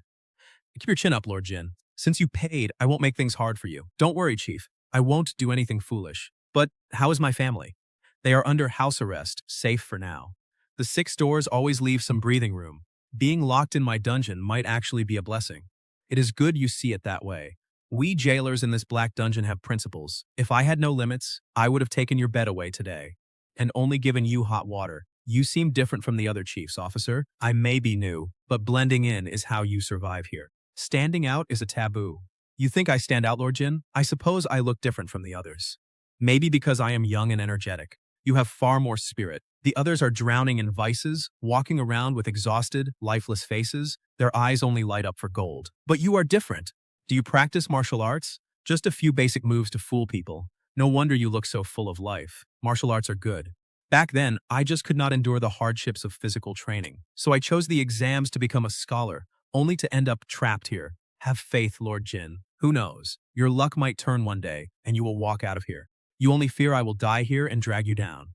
A: Keep your chin up, Lord Jin. Since you paid, I won't make things hard for you. Don't worry, Chief. I won't do anything foolish. But how is my family? They are under house arrest, safe for now. The 6 doors always leave some breathing room. Being locked in my dungeon might actually be a blessing. It is good you see it that way. We jailers in this black dungeon have principles. If I had no limits, I would have taken your bed away today and only given you hot water. You seem different from the other chiefs, officer. I may be new, but blending in is how you survive here. Standing out is a taboo. You think I stand out, Lord Jin? I suppose I look different from the others. Maybe because I am young and energetic. You have far more spirit. The others are drowning in vices, walking around with exhausted, lifeless faces. Their eyes only light up for gold. But you are different. Do you practice martial arts? Just a few basic moves to fool people. No wonder you look so full of life. Martial arts are good. Back then, I just could not endure the hardships of physical training. So I chose the exams to become a scholar, only to end up trapped here. Have faith, Lord Jin. Who knows? Your luck might turn one day, and you will walk out of here. You only fear I will die here and drag you down.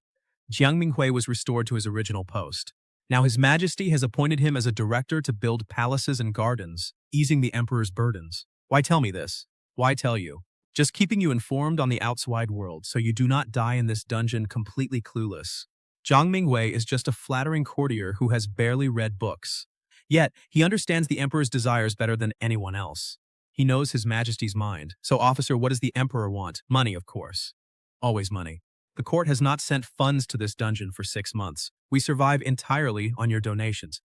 A: Jiang Minghui was restored to his original post. Now His Majesty has appointed him as a director to build palaces and gardens, easing the emperor's burdens. Why tell me this? Why tell you? Just keeping you informed on the outside world so you do not die in this dungeon completely clueless. Jiang Minghui is just a flattering courtier who has barely read books. Yet, he understands the emperor's desires better than anyone else. He knows His Majesty's mind. So, officer, what does the emperor want? Money, of course. Always money. The court has not sent funds to this dungeon for 6 months. We survive entirely on your donations.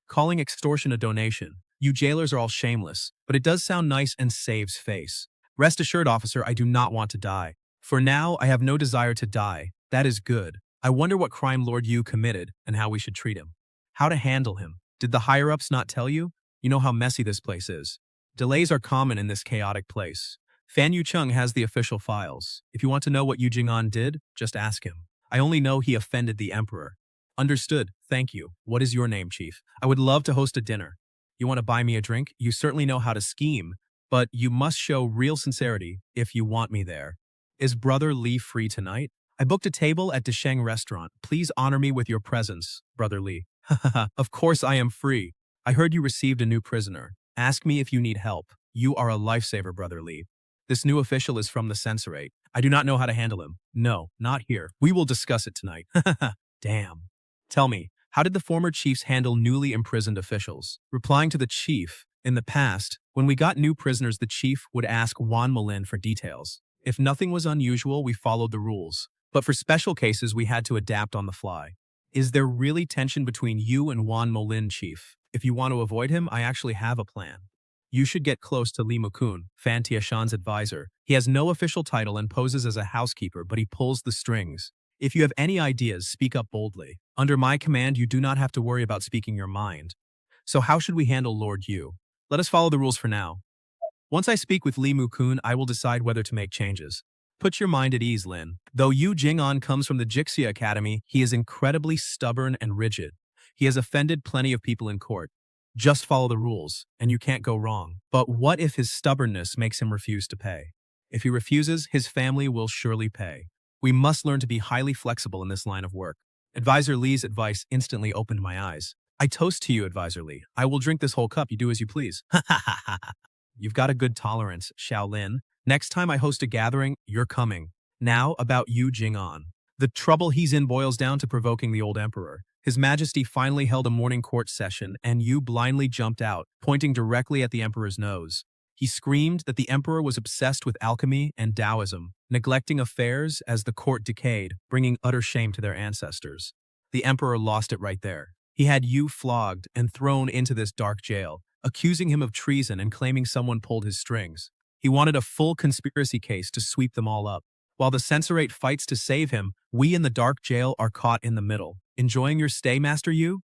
A: Calling extortion a donation. You jailers are all shameless, but it does sound nice and saves face. Rest assured, officer, I do not want to die. For now, I have no desire to die. That is good. I wonder what crime Lord Yu committed and how we should treat him. How to handle him. Did the higher-ups not tell you? You know how messy this place is. Delays are common in this chaotic place. Fan Yucheng has the official files. If you want to know what Yu Jing'an did, just ask him. I only know he offended the emperor. Understood. Thank you. What is your name, Chief? I would love to host a dinner. You want to buy me a drink? You certainly know how to scheme, but you must show real sincerity if you want me there. Is Brother Li free tonight? I booked a table at Desheng Restaurant. Please honor me with your presence, Brother Li. Of course I am free. I heard you received a new prisoner. Ask me if you need help. You are a lifesaver, Brother Li. This new official is from the censorate. I do not know how to handle him. No, not here. We will discuss it tonight. Damn. Tell me, how did the former chiefs handle newly imprisoned officials? Replying to the chief, in the past, when we got new prisoners, the chief would ask Juan Molin for details. If nothing was unusual, we followed the rules. But for special cases, we had to adapt on the fly. Is there really tension between you and Juan Molin, Chief? If you want to avoid him, I actually have a plan. You should get close to Li Mukun, Fan Tiashan's advisor. He has no official title and poses as a housekeeper, but he pulls the strings. If you have any ideas, speak up boldly. Under my command, you do not have to worry about speaking your mind. So how should we handle Lord Yu? Let us follow the rules for now. Once I speak with Li Mukun, I will decide whether to make changes. Put your mind at ease, Lin. Though Yu Jing'an comes from the Jixia Academy, he is incredibly stubborn and rigid. He has offended plenty of people in court. Just follow the rules, and you can't go wrong. But what if his stubbornness makes him refuse to pay? If he refuses, his family will surely pay. We must learn to be highly flexible in this line of work. Advisor Li's advice instantly opened my eyes. I toast to you, Advisor Li. I will drink this whole cup. You do as you please. You've got a good tolerance, Shaolin. Next time I host a gathering, you're coming. Now, about Yu Jing'an. The trouble he's in boils down to provoking the old emperor. His Majesty finally held a morning court session, and Yu blindly jumped out, pointing directly at the emperor's nose. He screamed that the emperor was obsessed with alchemy and Taoism, neglecting affairs as the court decayed, bringing utter shame to their ancestors. The emperor lost it right there. He had Yu flogged and thrown into this dark jail, accusing him of treason and claiming someone pulled his strings. He wanted a full conspiracy case to sweep them all up. While the censorate fights to save him, we in the dark jail are caught in the middle. Enjoying your stay, Master Yu?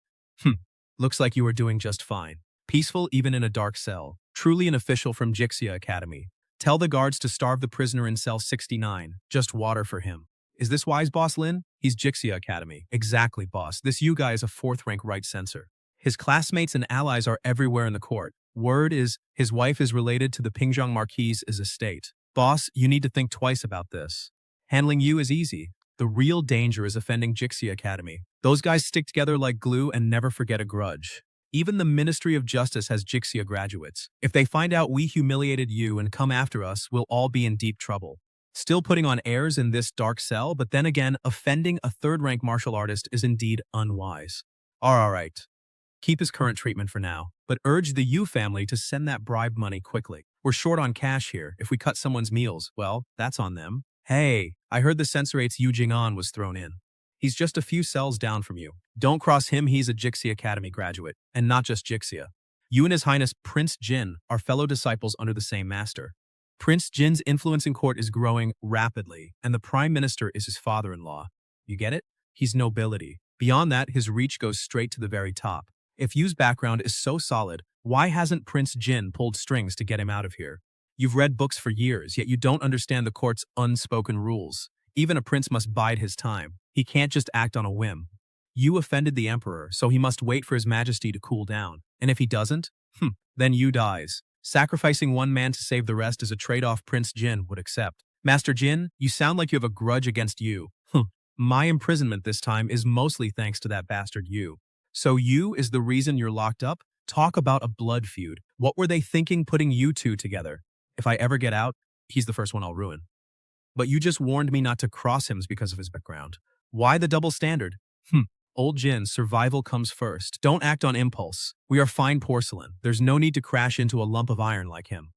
A: Looks like you are doing just fine. Peaceful even in a dark cell. Truly an official from Jixia Academy. Tell the guards to starve the prisoner in cell 69. Just water for him. Is this wise, Boss Lin? He's Jixia Academy. Exactly, boss. This Yu guy is a fourth-rank right censor. His classmates and allies are everywhere in the court. Word is, his wife is related to the Pingzhang Marquis's estate. Boss, you need to think twice about this. Handling you is easy. The real danger is offending Jixia Academy. Those guys stick together like glue and never forget a grudge. Even the Ministry of Justice has Jixia graduates. If they find out we humiliated you and come after us, we'll all be in deep trouble. Still putting on airs in this dark cell, but then again, offending a third-rank martial artist is indeed unwise. Alright. Keep his current treatment for now, but urge the Yu family to send that bribe money quickly. We're short on cash here. If we cut someone's meals, well, that's on them. Hey, I heard the censorate's Yu Jing'an was thrown in. He's just a few cells down from you. Don't cross him, he's a Jixia Academy graduate, and not just Jixia. You and His Highness Prince Jin are fellow disciples under the same master. Prince Jin's influence in court is growing rapidly, and the Prime Minister is his father-in-law. You get it? He's nobility. Beyond that, his reach goes straight to the very top. If Yu's background is so solid, why hasn't Prince Jin pulled strings to get him out of here? You've read books for years, yet you don't understand the court's unspoken rules. Even a prince must bide his time. He can't just act on a whim. Yu offended the emperor, so he must wait for his majesty to cool down. And if he doesn't, then Yu dies. Sacrificing one man to save the rest is a trade-off Prince Jin would accept. Master Jin, you sound like you have a grudge against Yu. My imprisonment this time is mostly thanks to that bastard Yu. So Yu is the reason you're locked up? Talk about a blood feud. What were they thinking putting you two together? If I ever get out, he's the first one I'll ruin. But you just warned me not to cross him because of his background. Why the double standard? Old Jin, survival comes first. Don't act on impulse. We are fine porcelain. There's no need to crash into a lump of iron like him.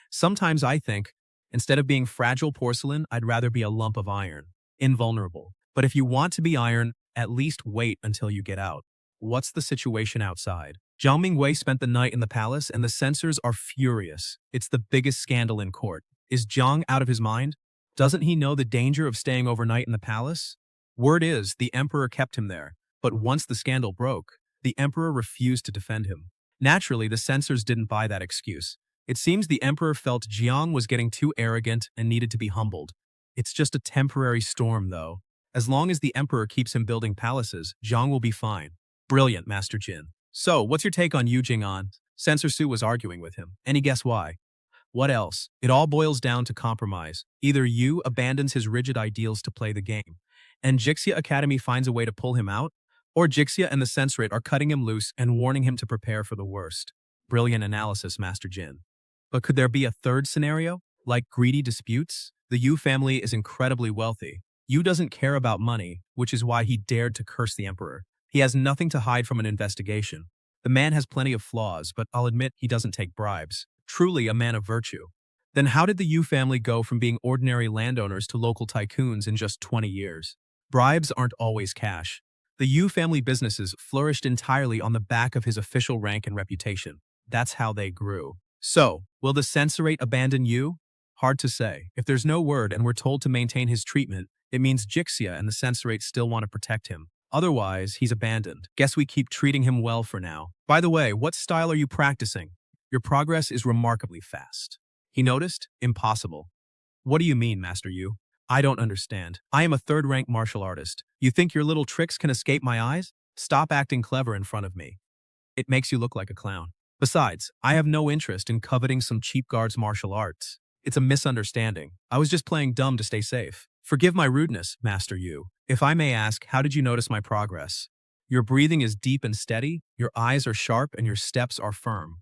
A: Sometimes I think, instead of being fragile porcelain, I'd rather be a lump of iron. Invulnerable. But if you want to be iron, at least wait until you get out. What's the situation outside? Zhang Mingwei spent the night in the palace and the censors are furious. It's the biggest scandal in court. Is Zhang out of his mind? Doesn't he know the danger of staying overnight in the palace? Word is, the emperor kept him there, but once the scandal broke, the emperor refused to defend him. Naturally, the censors didn't buy that excuse. It seems the emperor felt Jiang was getting too arrogant and needed to be humbled. It's just a temporary storm, though. As long as the emperor keeps him building palaces, Jiang will be fine. Brilliant, Master Jin. So, what's your take on Yu Jing'an? Censor Su was arguing with him. Any guess why? What else? It all boils down to compromise. Either Yu abandons his rigid ideals to play the game, and Jixia Academy finds a way to pull him out, or Jixia and the censorate are cutting him loose and warning him to prepare for the worst. Brilliant analysis, Master Jin. But could there be a third scenario? Like greedy disputes? The Yu family is incredibly wealthy. Yu doesn't care about money, which is why he dared to curse the emperor. He has nothing to hide from an investigation. The man has plenty of flaws, but I'll admit he doesn't take bribes. Truly a man of virtue. Then how did the Yu family go from being ordinary landowners to local tycoons in just 20 years? Bribes aren't always cash. The Yu family businesses flourished entirely on the back of his official rank and reputation. That's how they grew. So, will the censorate abandon Yu? Hard to say. If there's no word and we're told to maintain his treatment, it means Jixia and the censorate still want to protect him. Otherwise, he's abandoned. Guess we keep treating him well for now. By the way, what style are you practicing? Your progress is remarkably fast. He noticed? Impossible. What do you mean, Master Yu? I don't understand. I am a third-rank martial artist. You think your little tricks can escape my eyes? Stop acting clever in front of me. It makes you look like a clown. Besides, I have no interest in coveting some cheap guard's martial arts. It's a misunderstanding. I was just playing dumb to stay safe. Forgive my rudeness, Master Yu. If I may ask, how did you notice my progress? Your breathing is deep and steady, your eyes are sharp, and your steps are firm.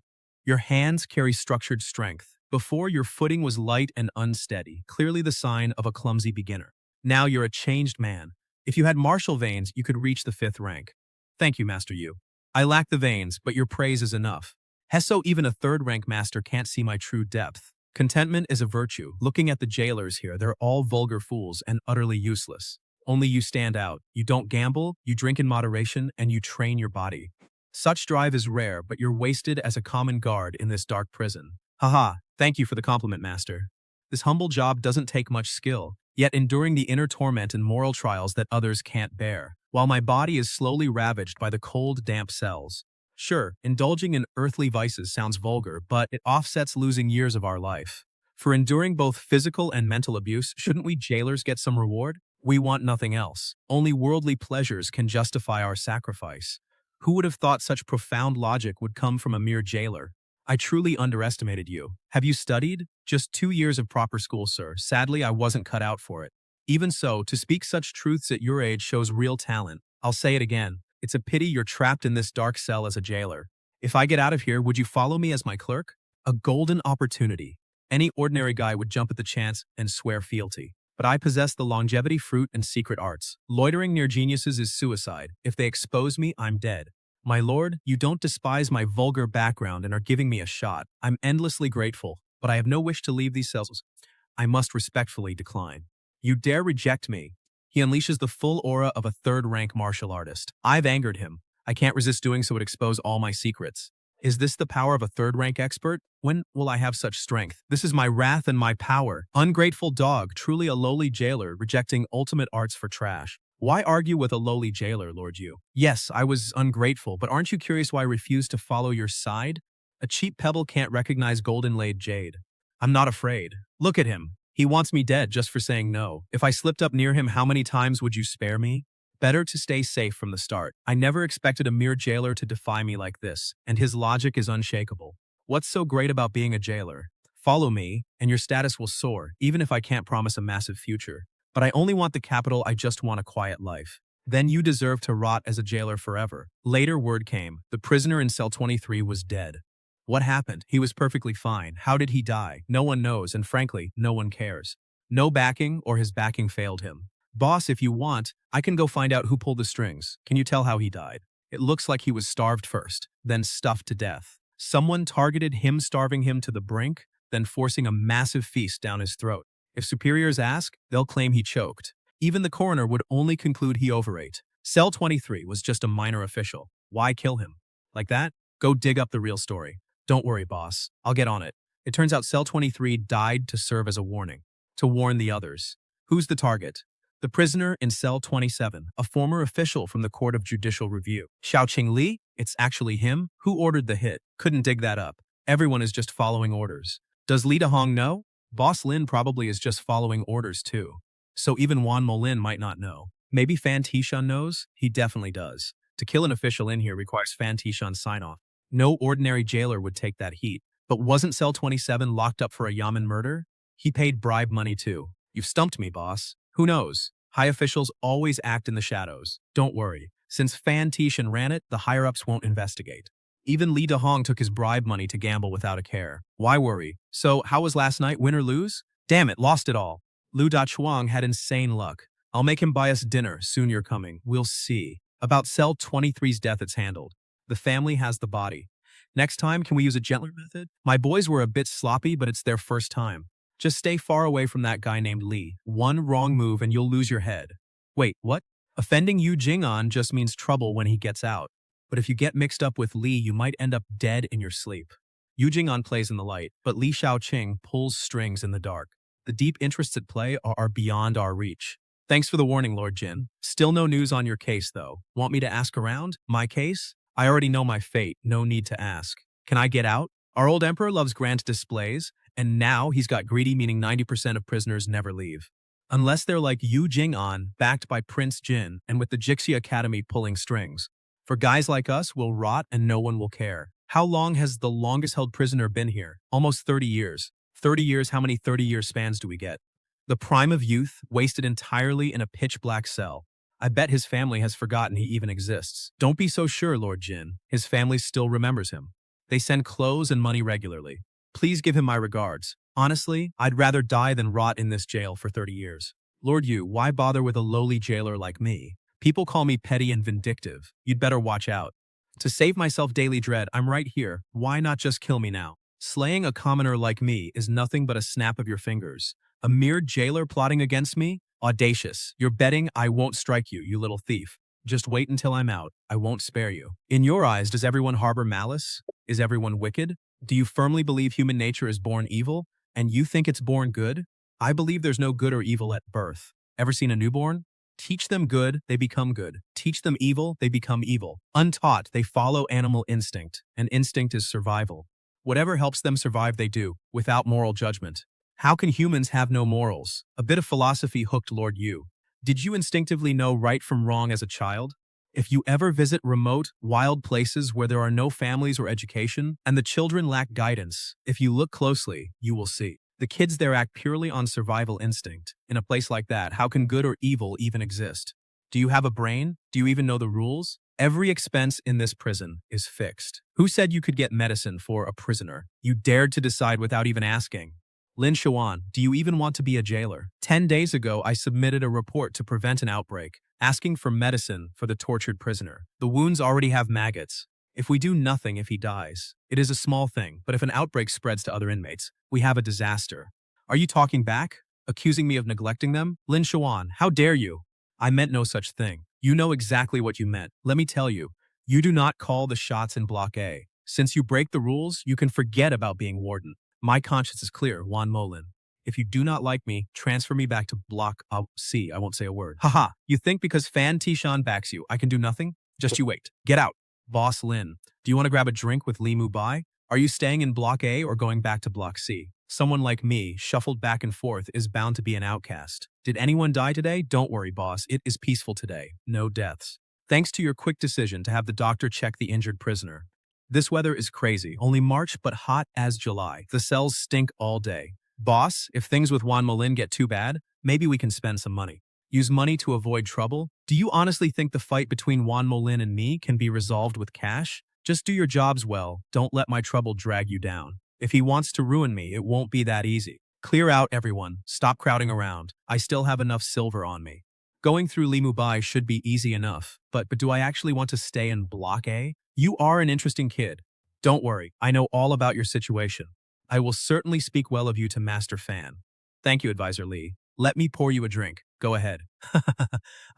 A: Your hands carry structured strength. Before, your footing was light and unsteady, clearly the sign of a clumsy beginner. Now you're a changed man. If you had martial veins, you could reach the 5th rank. Thank you, Master Yu. I lack the veins, but your praise is enough. Hesso, even a 3rd-rank master can't see my true depth. Contentment is a virtue. Looking at the jailers here, they're all vulgar fools and utterly useless. Only you stand out. You don't gamble, you drink in moderation, and you train your body. Such drive is rare, but you're wasted as a common guard in this dark prison. Haha, thank you for the compliment, Master. This humble job doesn't take much skill, yet enduring the inner torment and moral trials that others can't bear, while my body is slowly ravaged by the cold, damp cells. Sure, indulging in earthly vices sounds vulgar, but it offsets losing years of our life. For enduring both physical and mental abuse, shouldn't we jailers get some reward? We want nothing else. Only worldly pleasures can justify our sacrifice. Who would have thought such profound logic would come from a mere jailer? I truly underestimated you. Have you studied? Just 2 years of proper school, sir. Sadly, I wasn't cut out for it. Even so, to speak such truths at your age shows real talent. I'll say it again. It's a pity you're trapped in this dark cell as a jailer. If I get out of here, would you follow me as my clerk? A golden opportunity. Any ordinary guy would jump at the chance and swear fealty. But I possess the longevity fruit and secret arts. Loitering near geniuses is suicide. If they expose me, I'm dead. My lord, you don't despise my vulgar background and are giving me a shot. I'm endlessly grateful, but I have no wish to leave these cells. I must respectfully decline. You dare reject me. He unleashes the full aura of a third-rank martial artist. I've angered him. I can't resist doing so. It expose all my secrets. Is this the power of a third-rank expert? When will I have such strength? This is my wrath and my power. Ungrateful dog, truly a lowly jailer, rejecting ultimate arts for trash. Why argue with a lowly jailer, Lord Yu? Yes, I was ungrateful, but aren't you curious why I refused to follow your side? A cheap pebble can't recognize golden-laid jade. I'm not afraid. Look at him. He wants me dead just for saying no. If I slipped up near him, how many times would you spare me? Better to stay safe from the start. I never expected a mere jailer to defy me like this, and his logic is unshakable. What's so great about being a jailer? Follow me, and your status will soar, even if I can't promise a massive future. But I only want the capital, I just want a quiet life. Then you deserve to rot as a jailer forever. Later word came. The prisoner in cell 23 was dead. What happened? He was perfectly fine. How did he die? No one knows, and frankly, no one cares. No backing, or his backing failed him. Boss, if you want, I can go find out who pulled the strings. Can you tell how he died? It looks like he was starved first, then stuffed to death. Someone targeted him, starving him to the brink, then forcing a massive feast down his throat. If superiors ask, they'll claim he choked. Even the coroner would only conclude he overate. Cell 23 was just a minor official. Why kill him? Like that? Go dig up the real story. Don't worry, boss. I'll get on it. It turns out Cell 23 died to serve as a warning. To warn the others. Who's the target? The prisoner in Cell 27, a former official from the Court of Judicial Review. Xiaoqing Li? It's actually him? Who ordered the hit? Couldn't dig that up. Everyone is just following orders. Does Li Dahong know? Boss Lin probably is just following orders too. So even Wan Molin might not know. Maybe Fan Tishan knows? He definitely does. To kill an official in here requires Fan Tishan's sign-off. No ordinary jailer would take that heat. But wasn't Cell 27 locked up for a Yamen murder? He paid bribe money too. You've stumped me, boss. Who knows? High officials always act in the shadows. Don't worry. Since Fan Tishan ran it, the higher-ups won't investigate. Even Li Dahong took his bribe money to gamble without a care. Why worry? So, how was last night? Win or lose? Damn it, lost it all. Lu Dachuang had insane luck. I'll make him buy us dinner. Soon you're coming. We'll see. About Cell 23's death, it's handled. The family has the body. Next time, can we use a gentler method? My boys were a bit sloppy, but it's their first time. Just stay far away from that guy named Li. One wrong move and you'll lose your head. Wait, what? Offending Yu Jing'an just means trouble when he gets out. But if you get mixed up with Li, you might end up dead in your sleep. Yu Jing'an plays in the light, but Li Shaoqing pulls strings in the dark. The deep interests at play are beyond our reach. Thanks for the warning, Lord Jin. Still no news on your case, though. Want me to ask around? My case? I already know my fate. No need to ask. Can I get out? Our old emperor loves grand displays, and now he's got greedy, meaning 90% of prisoners never leave. Unless they're like Yu Jing'an, backed by Prince Jin, and with the Jixi Academy pulling strings. For guys like us, we'll rot and no one will care. How long has the longest-held prisoner been here? Almost 30 years. 30 years, how many 30-year spans do we get? The prime of youth, wasted entirely in a pitch-black cell. I bet his family has forgotten he even exists. Don't be so sure, Lord Jin. His family still remembers him. They send clothes and money regularly. Please give him my regards. Honestly, I'd rather die than rot in this jail for 30 years. Lord Yu, why bother with a lowly jailer like me? People call me petty and vindictive. You'd better watch out. To save myself daily dread, I'm right here. Why not just kill me now? Slaying a commoner like me is nothing but a snap of your fingers. A mere jailer plotting against me? Audacious. You're betting I won't strike you, you little thief. Just wait until I'm out. I won't spare you. In your eyes, does everyone harbor malice? Is everyone wicked? Do you firmly believe human nature is born evil, and you think it's born good? I believe there's no good or evil at birth. Ever seen a newborn? Teach them good, they become good. Teach them evil, they become evil. Untaught, they follow animal instinct, and instinct is survival. Whatever helps them survive they do, without moral judgment. How can humans have no morals? A bit of philosophy hooked Lord Yu. Did you instinctively know right from wrong as a child? If you ever visit remote, wild places where there are no families or education, and the children lack guidance, if you look closely, you will see. The kids there act purely on survival instinct. In a place like that, how can good or evil even exist? Do you have a brain? Do you even know the rules? Every expense in this prison is fixed. Who said you could get medicine for a prisoner? You dared to decide without even asking. Lin Xuan, do you even want to be a jailer? 10 days ago, I submitted a report to prevent an outbreak, asking for medicine for the tortured prisoner. The wounds already have maggots. If we do nothing if he dies, it is a small thing, but if an outbreak spreads to other inmates, we have a disaster. Are you talking back? Accusing me of neglecting them? Lin Xuan, how dare you? I meant no such thing. You know exactly what you meant. Let me tell you, you do not call the shots in Block A. Since you break the rules, you can forget about being warden. My conscience is clear, Wan Molin. If you do not like me, transfer me back to Block C. I won't say a word. Haha, you think because Fan Tishan backs you, I can do nothing? Just you wait. Get out. Boss Lin, do you want to grab a drink with Li Mubai? Are you staying in Block A or going back to Block C? Someone like me, shuffled back and forth, is bound to be an outcast. Did anyone die today? Don't worry, boss. It is peaceful today. No deaths. Thanks to your quick decision to have the doctor check the injured prisoner. This weather is crazy. Only March, but hot as July. The cells stink all day. Boss, if things with Juan Molin get too bad, maybe we can spend some money. Use money to avoid trouble? Do you honestly think the fight between Juan Molin and me can be resolved with cash? Just do your jobs well. Don't let my trouble drag you down. If he wants to ruin me, it won't be that easy. Clear out, everyone. Stop crowding around. I still have enough silver on me. Going through Li Mubai should be easy enough, but do I actually want to stay in Block A? You are an interesting kid. Don't worry, I know all about your situation. I will certainly speak well of you to Master Fan. Thank you, Advisor Li. Let me pour you a drink. Go ahead.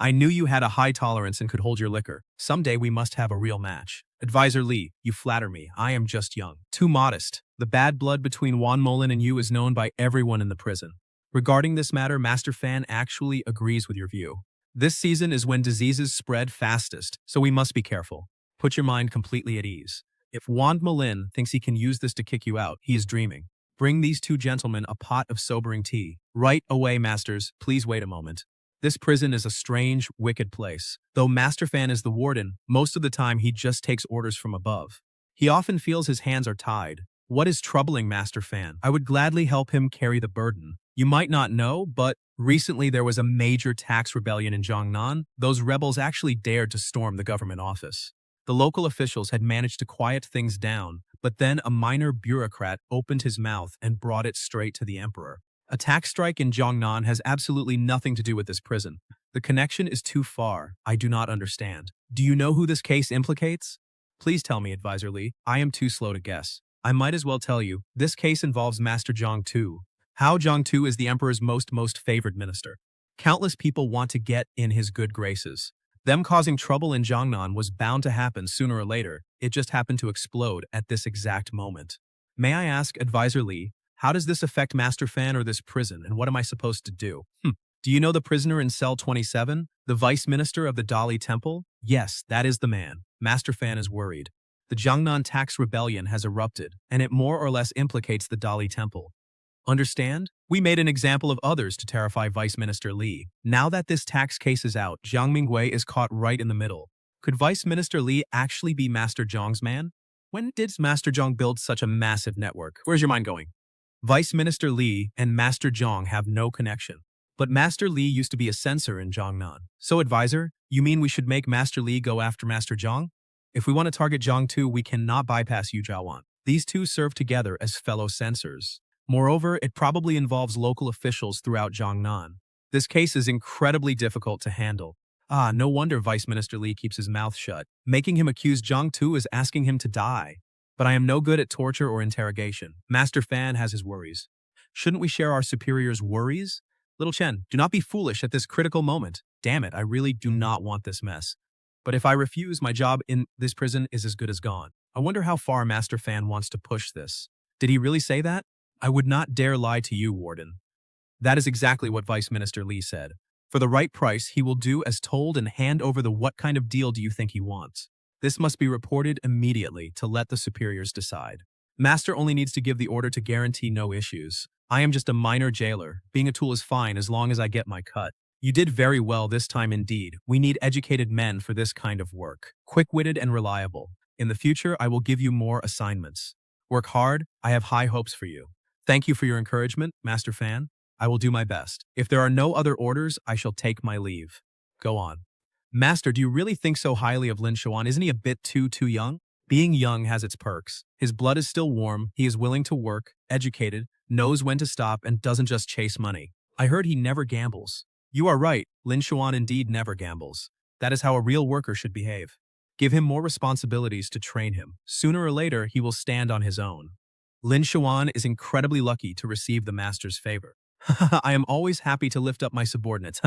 A: I knew you had a high tolerance and could hold your liquor. Someday we must have a real match. Advisor Li, you flatter me. I am just young. Too modest. The bad blood between Juan Molin and you is known by everyone in the prison. Regarding this matter, Master Fan actually agrees with your view. This season is when diseases spread fastest, so we must be careful. Put your mind completely at ease. If Juan Molin thinks he can use this to kick you out, he is dreaming. Bring these two gentlemen a pot of sobering tea. Right away, masters. Please wait a moment. This prison is a strange, wicked place. Though Master Fan is the warden, most of the time he just takes orders from above. He often feels his hands are tied. What is troubling Master Fan? I would gladly help him carry the burden. You might not know, but recently there was a major tax rebellion in Jiangnan. Those rebels actually dared to storm the government office. The local officials had managed to quiet things down, but then a minor bureaucrat opened his mouth and brought it straight to the emperor. A tax strike in Jiangnan has absolutely nothing to do with this prison. The connection is too far. I do not understand. Do you know who this case implicates? Please tell me, Advisor Li. I am too slow to guess. I might as well tell you, this case involves Master Zhang Tu. Hao Zhangtu is the emperor's most favored minister. Countless people want to get in his good graces. Them causing trouble in Jiangnan was bound to happen sooner or later. It just happened to explode at this exact moment. May I ask, Advisor Li, how does this affect Master Fan or this prison, and what am I supposed to do? Do you know the prisoner in cell 27? The vice minister of the Dali Temple? Yes, that is the man. Master Fan is worried. The Jiangnan tax rebellion has erupted, and it more or less implicates the Dali Temple. Understand? We made an example of others to terrify Vice Minister Li. Now that this tax case is out, Jiang Mingwei is caught right in the middle. Could Vice Minister Li actually be Master Zhang's man? When did Master Zhang build such a massive network? Where's your mind going? Vice Minister Li and Master Zhang have no connection. But Master Li used to be a censor in Jiangnan. So, Advisor, you mean we should make Master Li go after Master Zhang? If we want to target Zhang Tu, we cannot bypass Yu Zhaowan. These two serve together as fellow censors. Moreover, it probably involves local officials throughout Jiangnan. This case is incredibly difficult to handle. No wonder Vice Minister Li keeps his mouth shut. Making him accuse Zhang Tu is asking him to die. But I am no good at torture or interrogation. Master Fan has his worries. Shouldn't we share our superior's worries? Little Chen, do not be foolish at this critical moment. Damn it, I really do not want this mess. But if I refuse, my job in this prison is as good as gone. I wonder how far Master Fan wants to push this. Did he really say that? I would not dare lie to you, Warden. That is exactly what Vice Minister Li said. For the right price, he will do as told and hand over the what kind of deal do you think he wants. This must be reported immediately to let the superiors decide. Master only needs to give the order to guarantee no issues. I am just a minor jailer. Being a tool is fine as long as I get my cut. You did very well this time indeed. We need educated men for this kind of work. Quick-witted and reliable. In the future, I will give you more assignments. Work hard. I have high hopes for you. Thank you for your encouragement, Master Fan. I will do my best. If there are no other orders, I shall take my leave. Go on. Master, do you really think so highly of Lin Xuan? Isn't he a bit too young? Being young has its perks. His blood is still warm, he is willing to work, educated, knows when to stop, and doesn't just chase money. I heard he never gambles. You are right, Lin Xuan indeed never gambles. That is how a real worker should behave. Give him more responsibilities to train him. Sooner or later, he will stand on his own. Lin Xuan is incredibly lucky to receive the master's favor. I am always happy to lift up my subordinates.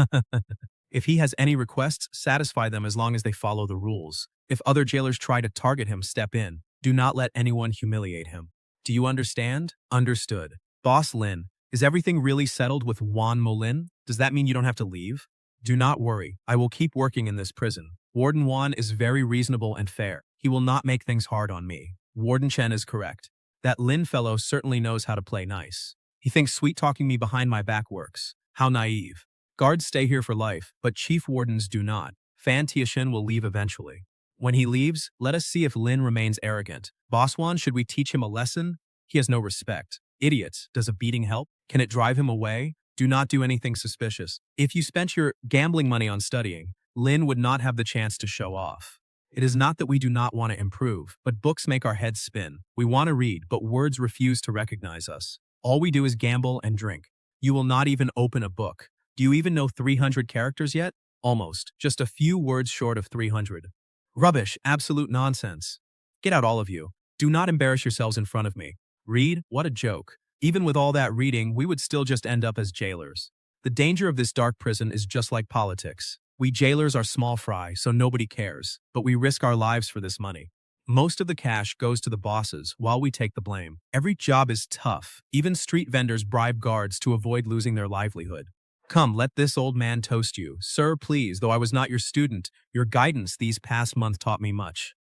A: If he has any requests, satisfy them as long as they follow the rules. If other jailers try to target him, step in. Do not let anyone humiliate him. Do you understand? Understood. Boss Lin, is everything really settled with Wan Molin? Does that mean you don't have to leave? Do not worry. I will keep working in this prison. Warden Wan is very reasonable and fair. He will not make things hard on me. Warden Chen is correct. That Lin fellow certainly knows how to play nice. He thinks sweet-talking me behind my back works. How naive. Guards stay here for life, but chief wardens do not. Fan Tiashin will leave eventually. When he leaves, let us see if Lin remains arrogant. Boss Wan, should we teach him a lesson? He has no respect. Idiots. Does a beating help? Can it drive him away? Do not do anything suspicious. If you spent your gambling money on studying, Lin would not have the chance to show off. It is not that we do not want to improve, but books make our heads spin. We want to read, but words refuse to recognize us. All we do is gamble and drink. You will not even open a book. Do you even know 300 characters yet? Almost. Just a few words short of 300. Rubbish. Absolute nonsense. Get out, all of you. Do not embarrass yourselves in front of me. Read? What a joke. Even with all that reading, we would still just end up as jailers. The danger of this dark prison is just like politics. We jailers are small fry, so nobody cares, but we risk our lives for this money. Most of the cash goes to the bosses, while we take the blame. Every job is tough. Even street vendors bribe guards to avoid losing their livelihood. Come, let this old man toast you. Sir, please, though I was not your student, your guidance these past months taught me much.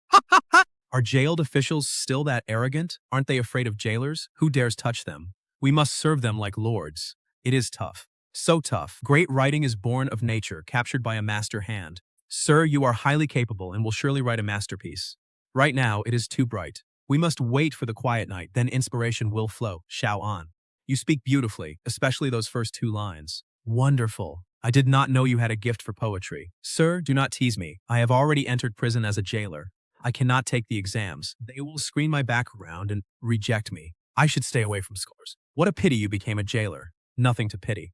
A: Are jailed officials still that arrogant? Aren't they afraid of jailers? Who dares touch them? We must serve them like lords. It is tough. So tough. Great writing is born of nature, captured by a master hand. Sir, you are highly capable and will surely write a masterpiece. Right now, it is too bright. We must wait for the quiet night, then inspiration will flow. Shao An. You speak beautifully, especially those first 2 lines. Wonderful. I did not know you had a gift for poetry. Sir, do not tease me. I have already entered prison as a jailer. I cannot take the exams. They will screen my background and reject me. I should stay away from scholars. What a pity you became a jailer. Nothing to pity.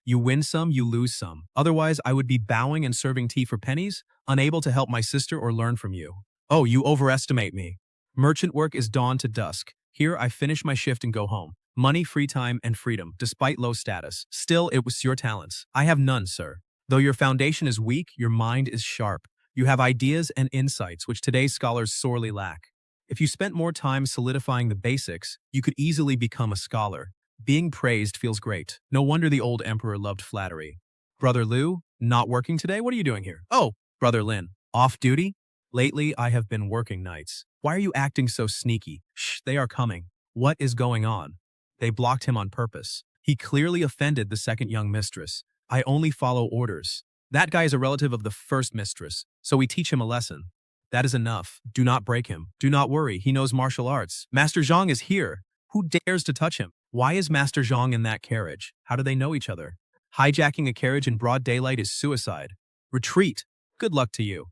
A: You win some, you lose some. Otherwise, I would be bowing and serving tea for pennies, unable to help my sister or learn from you. Oh, you overestimate me. Merchant work is dawn to dusk. Here, I finish my shift and go home. Money, free time, and freedom, despite low status. Still, it was your talents. I have none, sir. Though your foundation is weak, your mind is sharp. You have ideas and insights which today's scholars sorely lack. If you spent more time solidifying the basics, you could easily become a scholar. Being praised feels great. No wonder the old emperor loved flattery. Brother Liu, not working today? What are you doing here? Oh, Brother Lin, off duty? Lately, I have been working nights. Why are you acting so sneaky? Shh, they are coming. What is going on? They blocked him on purpose. He clearly offended the second young mistress. I only follow orders. That guy is a relative of the first mistress, so we teach him a lesson. That is enough. Do not break him. Do not worry, he knows martial arts. Master Zhang is here. Who dares to touch him? Why is Master Zhang in that carriage? How do they know each other? Hijacking a carriage in broad daylight is suicide. Retreat. Good luck to you.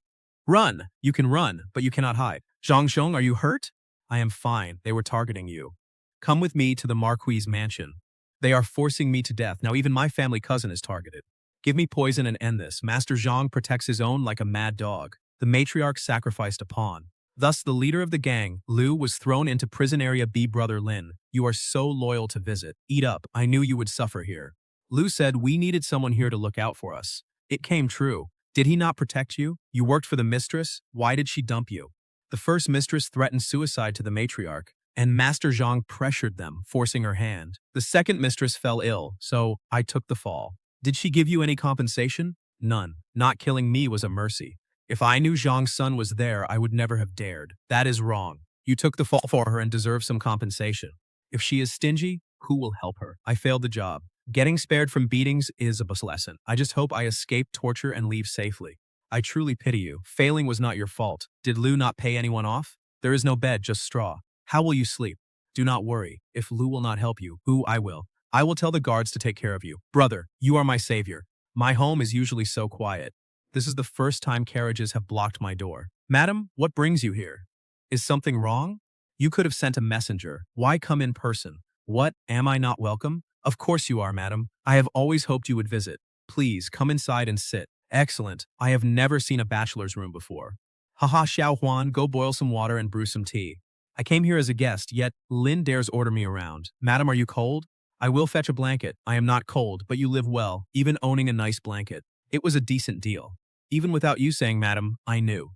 A: Run. You can run, but you cannot hide. Zhang Sheng, are you hurt? I am fine. They were targeting you. Come with me to the Marquis's mansion. They are forcing me to death. Now even my family cousin is targeted. Give me poison and end this. Master Zhang protects his own like a mad dog. The matriarch sacrificed a pawn. Thus, the leader of the gang, Liu, was thrown into prison area B. Brother Lin, you are so loyal to visit. Eat up. I knew you would suffer here. Liu said we needed someone here to look out for us. It came true. Did he not protect you? You worked for the mistress. Why did she dump you? The first mistress threatened suicide to the matriarch, and Master Zhang pressured them, forcing her hand. The second mistress fell ill, so I took the fall. Did she give you any compensation? None. Not killing me was a mercy. If I knew Zhang's son was there, I would never have dared. That is wrong. You took the fall for her and deserve some compensation. If she is stingy, who will help her? I failed the job. Getting spared from beatings is a lesson. I just hope I escape torture and leave safely. I truly pity you. Failing was not your fault. Did Lu not pay anyone off? There is no bed, just straw. How will you sleep? Do not worry. If Lu will not help you, who I will. I will tell the guards to take care of you. Brother, you are my savior. My home is usually so quiet. This is the first time carriages have blocked my door. Madam, what brings you here? Is something wrong? You could have sent a messenger. Why come in person? What, am I not welcome? Of course you are, madam. I have always hoped you would visit. Please, come inside and sit. Excellent. I have never seen a bachelor's room before. Haha, Xiao Huan, go boil some water and brew some tea. I came here as a guest, yet Lin dares order me around. Madam, are you cold? I will fetch a blanket. I am not cold, but you live well, even owning a nice blanket. It was a decent deal. Even without you saying, madam, I knew.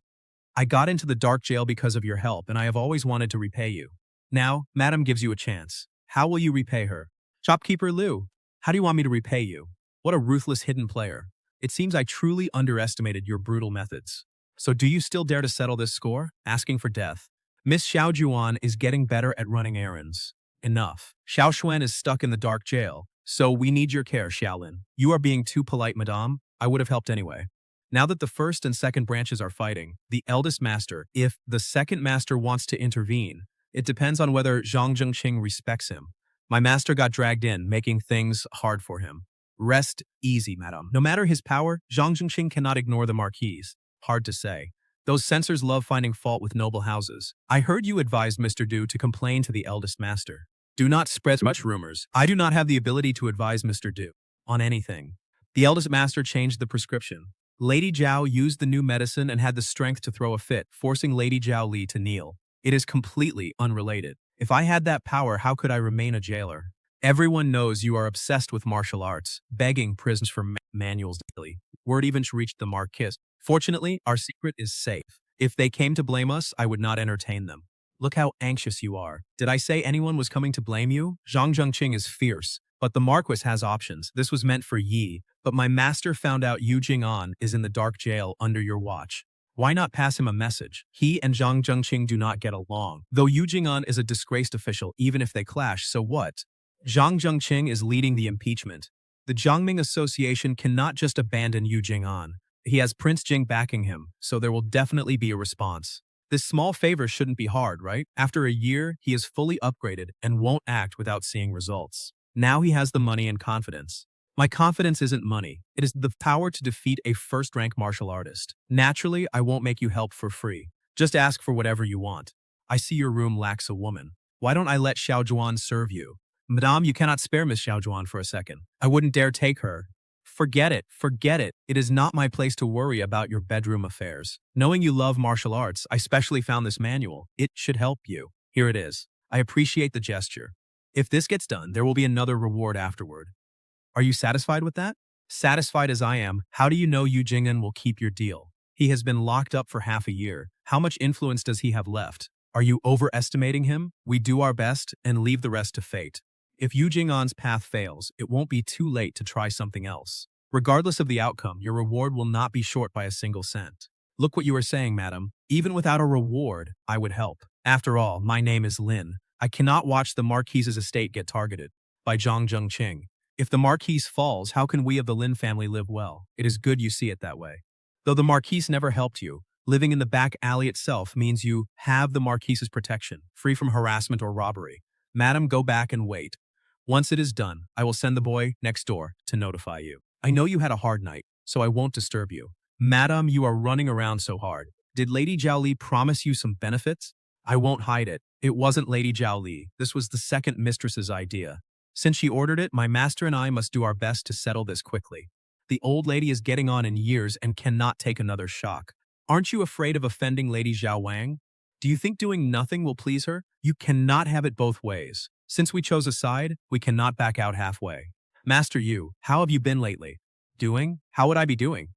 A: I got into the dark jail because of your help, and I have always wanted to repay you. Now, madam gives you a chance. How will you repay her? Shopkeeper Liu, how do you want me to repay you? What a ruthless hidden player. It seems I truly underestimated your brutal methods. So do you still dare to settle this score? Asking for death. Miss Xiao Juan is getting better at running errands. Enough. Xiao Xuan is stuck in the dark jail, so we need your care, Xiaolin. You are being too polite, madame. I would have helped anyway. Now that the first and second branches are fighting, the eldest master, if the second master wants to intervene, it depends on whether Zhang Zhengqing respects him. My master got dragged in, making things hard for him. Rest easy, madame. No matter his power, Zhang Zhengqing cannot ignore the marquise. Hard to say. Those censors love finding fault with noble houses. I heard you advised Mr. Du to complain to the eldest master. Do not spread much rumors. I do not have the ability to advise Mr. Du on anything. The eldest master changed the prescription. Lady Zhao used the new medicine and had the strength to throw a fit, forcing Lady Zhao Li to kneel. It is completely unrelated. If I had that power, how could I remain a jailer? Everyone knows you are obsessed with martial arts, begging prisoners for manuals daily. Word even reached the Marquis. Fortunately, our secret is safe. If they came to blame us, I would not entertain them. Look how anxious you are. Did I say anyone was coming to blame you? Zhang Zhengqing is fierce, but the Marquis has options. This was meant for Yi, but my master found out Yu Jing'an is in the dark jail under your watch. Why not pass him a message? He and Zhang Zhengqing do not get along. Though Yu Jing'an is a disgraced official, even if they clash, so what? Zhang Zhengqing is leading the impeachment. The Jiangming Association cannot just abandon Yu Jing'an. He has Prince Jing backing him, so there will definitely be a response. This small favor shouldn't be hard, right? After a year, he is fully upgraded and won't act without seeing results. Now he has the money and confidence. My confidence isn't money. It is the power to defeat a first-rank martial artist. Naturally, I won't make you help for free. Just ask for whatever you want. I see your room lacks a woman. Why don't I let Xiao Zhuan serve you? Madame, you cannot spare Miss Xiao Zhuan for a second. I wouldn't dare take her. Forget it, forget it. It is not my place to worry about your bedroom affairs. Knowing you love martial arts, I specially found this manual. It should help you. Here it is. I appreciate the gesture. If this gets done, there will be another reward afterward. Are you satisfied with that? Satisfied as I am, how do you know Yu Jing'an will keep your deal? He has been locked up for half a year. How much influence does he have left? Are you overestimating him? We do our best and leave the rest to fate. If Yu Jing'an's path fails, it won't be too late to try something else. Regardless of the outcome, your reward will not be short by a single cent. Look what you are saying, madam. Even without a reward, I would help. After all, my name is Lin. I cannot watch the Marquise's estate get targeted by Zhang Zhengqing. If the Marquise falls, how can we of the Lin family live well? It is good you see it that way. Though the Marquise never helped you, living in the back alley itself means you have the Marquise's protection, free from harassment or robbery. Madam, go back and wait. Once it is done, I will send the boy next door to notify you. I know you had a hard night, so I won't disturb you. Madam, you are running around so hard. Did Lady Zhao Li promise you some benefits? I won't hide it. It wasn't Lady Zhao Li. This was the second mistress's idea. Since she ordered it, my master and I must do our best to settle this quickly. The old lady is getting on in years and cannot take another shock. Aren't you afraid of offending Lady Zhao Wang? Do you think doing nothing will please her? You cannot have it both ways. Since we chose a side, we cannot back out halfway. Master Yu, how have you been lately? Doing? How would I be doing?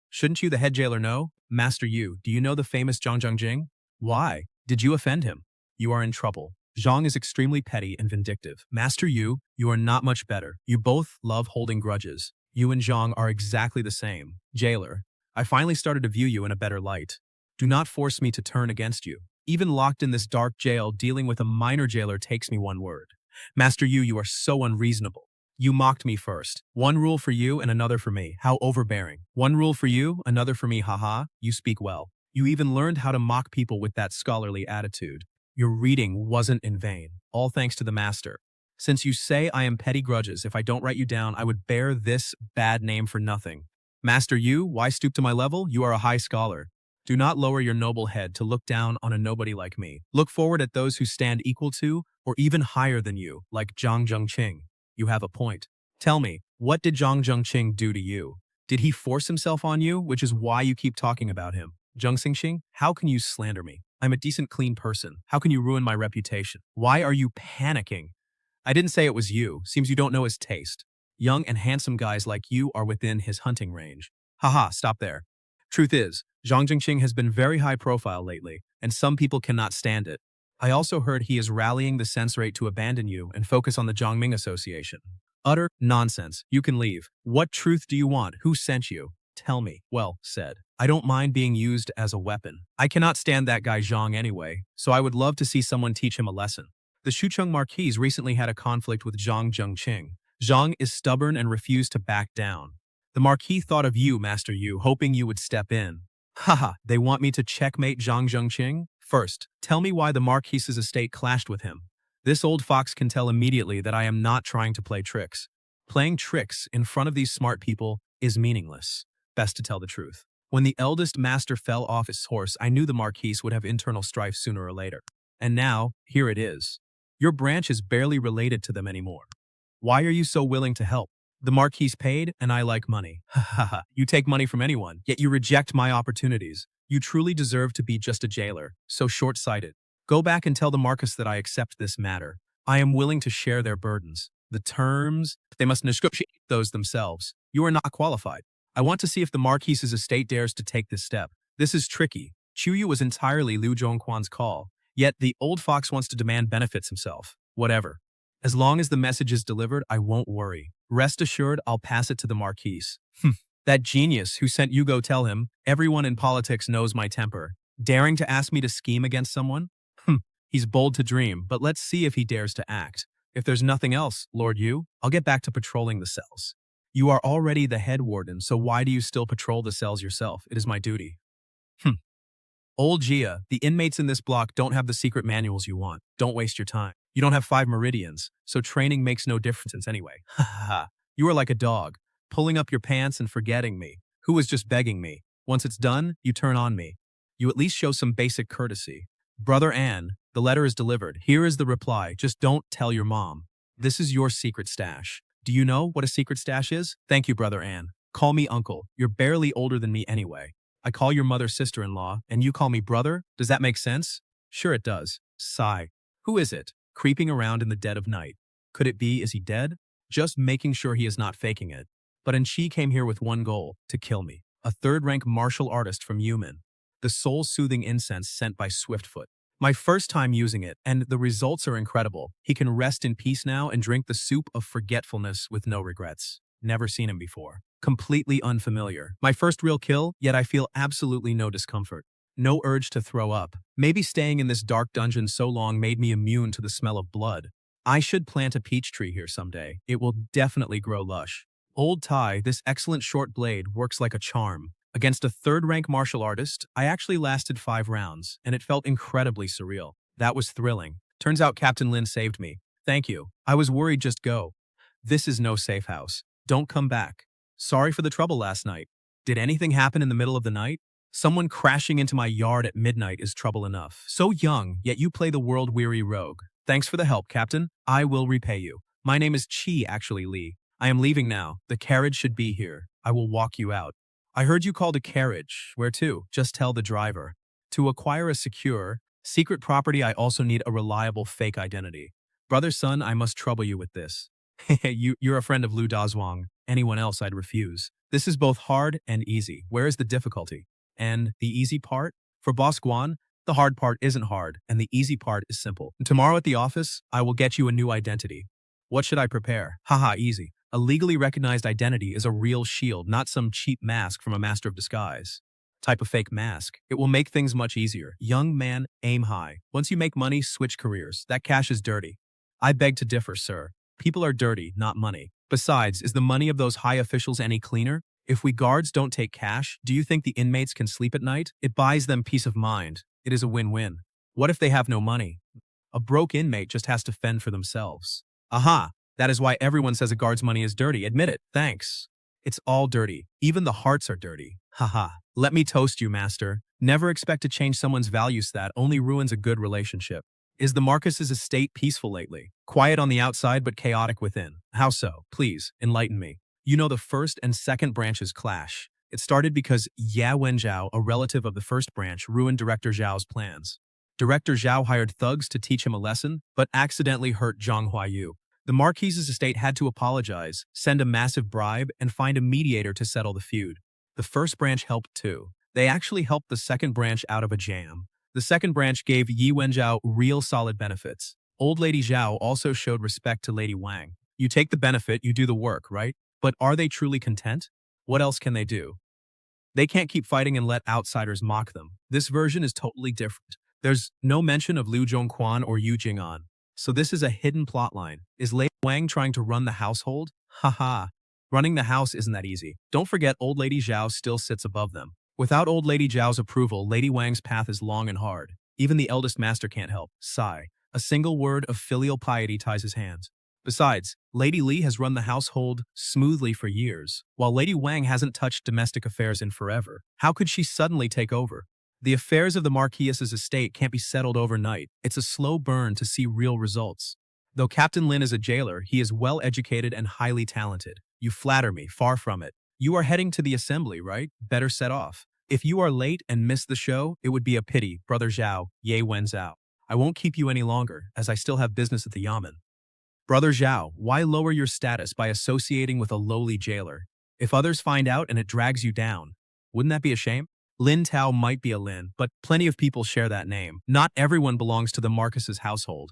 A: Shouldn't you, the head jailer, know? Master Yu, do you know the famous Zhang Zhengjing? Why? Did you offend him? You are in trouble. Zhang is extremely petty and vindictive. Master Yu, you are not much better. You both love holding grudges. You and Zhang are exactly the same. Jailer, I finally started to view you in a better light. Do not force me to turn against you. Even locked in this dark jail, dealing with a minor jailer takes me one word. Master Yu, you are so unreasonable. You mocked me first. One rule for you and another for me. How overbearing. One rule for you, another for me, haha. You speak well. You even learned how to mock people with that scholarly attitude. Your reading wasn't in vain, all thanks to the master. Since you say I am petty grudges, if I don't write you down, I would bear this bad name for nothing. Master Yu, why stoop to my level? You are a high scholar. Do not lower your noble head to look down on a nobody like me. Look forward at those who stand equal to, or even higher than you, like Zhang Zhengqing. You have a point. Tell me, what did Zhang Zhengqing do to you? Did he force himself on you, which is why you keep talking about him? Zhang Xingxing, how can you slander me? I'm a decent, clean person. How can you ruin my reputation? Why are you panicking? I didn't say it was you. Seems you don't know his taste. Young and handsome guys like you are within his hunting range. Haha, stop there. Truth is, Zhang Jingqing has been very high profile lately, and some people cannot stand it. I also heard he is rallying the censorate to abandon you and focus on the Zhongming Association. Utter nonsense. You can leave. What truth do you want? Who sent you? Tell me. Well said. I don't mind being used as a weapon. I cannot stand that guy Zhang anyway, so I would love to see someone teach him a lesson. The Shucheng Marquise recently had a conflict with Zhang Zhengqing. Zhang is stubborn and refused to back down. The Marquis thought of you, Master Yu, hoping you would step in. Haha, they want me to checkmate Zhang Zhengqing? First, tell me why the Marquis's estate clashed with him. This old fox can tell immediately that I am not trying to play tricks. Playing tricks in front of these smart people is meaningless. Best to tell the truth. When the eldest master fell off his horse, I knew the Marquis would have internal strife sooner or later. And now, here it is. Your branch is barely related to them anymore. Why are you so willing to help? The Marquis paid, and I like money. Ha ha ha. You take money from anyone, yet you reject my opportunities. You truly deserve to be just a jailer, so short-sighted. Go back and tell the Marquis that I accept this matter. I am willing to share their burdens. The terms, they must negotiate those themselves. You are not qualified. I want to see if the Marquis's estate dares to take this step. This is tricky. Chuyu was entirely Liu Zhongquan's call, yet the old fox wants to demand benefits himself. Whatever. As long as the message is delivered, I won't worry. Rest assured, I'll pass it to the Marquis. That genius who sent you go tell him, everyone in politics knows my temper. Daring to ask me to scheme against someone? He's bold to dream, but let's see if he dares to act. If there's nothing else, Lord Yu, I'll get back to patrolling the cells. You are already the head warden, so why do you still patrol the cells yourself? It is my duty. Old Gia, the inmates in this block don't have the secret manuals you want. Don't waste your time. You don't have 5 meridians, so training makes no difference anyway. Ha ha ha. You are like a dog, pulling up your pants and forgetting me. Who was just begging me? Once it's done, you turn on me. You at least show some basic courtesy. Brother Ann, the letter is delivered. Here is the reply. Just don't tell your mom. This is your secret stash. Do you know what a secret stash is? Thank you, Brother Ann. Call me uncle. You're barely older than me anyway. I call your mother sister-in-law, and you call me brother? Does that make sense? Sure it does. Sigh. Who is it? Creeping around in the dead of night. Could it be, is he dead? Just making sure he is not faking it. But Enchi came here with one goal, to kill me. A third-rank martial artist from Yumen. The soul-soothing incense sent by Swiftfoot. My first time using it, and the results are incredible. He can rest in peace now and drink the soup of forgetfulness with no regrets. Never seen him before. Completely unfamiliar. My first real kill, yet I feel absolutely no discomfort. No urge to throw up. Maybe staying in this dark dungeon so long made me immune to the smell of blood. I should plant a peach tree here someday. It will definitely grow lush. Old Tai, this excellent short blade works like a charm. Against a third-rank martial artist, I actually lasted 5 rounds, and it felt incredibly surreal. That was thrilling. Turns out Captain Lin saved me. Thank you. I was worried, just go. This is no safe house. Don't come back. Sorry for the trouble last night. Did anything happen in the middle of the night? Someone crashing into my yard at midnight is trouble enough. So young, yet you play the world-weary rogue. Thanks for the help, Captain. I will repay you. My name is Chi, actually, Lee. I am leaving now. The carriage should be here. I will walk you out. I heard you called a carriage. Where to? Just tell the driver. To acquire a secure, secret property, I also need a reliable fake identity. Brother Sun, I must trouble you with this. You're a friend of Lu Dazhuang. Anyone else I'd refuse. This is both hard and easy. Where is the difficulty? And the easy part? For Boss Guan, the hard part isn't hard, and the easy part is simple. Tomorrow at the office, I will get you a new identity. What should I prepare? Haha, easy. A legally recognized identity is a real shield, not some cheap mask from a master of disguise. Type of fake mask. It will make things much easier. Young man, aim high. Once you make money, switch careers. That cash is dirty. I beg to differ, sir. People are dirty, not money. Besides, is the money of those high officials any cleaner? If we guards don't take cash, do you think the inmates can sleep at night? It buys them peace of mind. It is a win-win. What if they have no money? A broke inmate just has to fend for themselves. Aha! That is why everyone says a guard's money is dirty. Admit it. Thanks. It's all dirty. Even the hearts are dirty. Haha. Let me toast you, master. Never expect to change someone's values. That only ruins a good relationship. Is the Marcus's estate peaceful lately? Quiet on the outside, but chaotic within. How so? Please, enlighten me. You know the first and second branches clash. It started because Ya Wenzhao, a relative of the first branch, ruined Director Zhao's plans. Director Zhao hired thugs to teach him a lesson, but accidentally hurt Zhang Huayu. The Marquise's estate had to apologize, send a massive bribe, and find a mediator to settle the feud. The first branch helped too. They actually helped the second branch out of a jam. The second branch gave Yi Wenzhao real solid benefits. Old Lady Zhao also showed respect to Lady Wang. You take the benefit, you do the work, right? But are they truly content? What else can they do? They can't keep fighting and let outsiders mock them. This version is totally different. There's no mention of Liu Zhongquan or Yu Jing'an. So this is a hidden plotline. Is Lady Wang trying to run the household? Haha. Running the house isn't that easy. Don't forget Old Lady Zhao still sits above them. Without Old Lady Zhao's approval, Lady Wang's path is long and hard. Even the eldest master can't help. Sigh. A single word of filial piety ties his hands. Besides, Lady Li has run the household smoothly for years, while Lady Wang hasn't touched domestic affairs in forever. How could she suddenly take over? The affairs of the Marquis's estate can't be settled overnight. It's a slow burn to see real results. Though Captain Lin is a jailer, he is well-educated and highly talented. You flatter me, far from it. You are heading to the assembly, right? Better set off. If you are late and miss the show, it would be a pity, Brother Zhao, Ye Wenzhao. I won't keep you any longer, as I still have business at the Yamen. Brother Zhao, why lower your status by associating with a lowly jailer? If others find out and it drags you down, wouldn't that be a shame? Lin Tao might be a Lin, but plenty of people share that name. Not everyone belongs to the Marcus's household.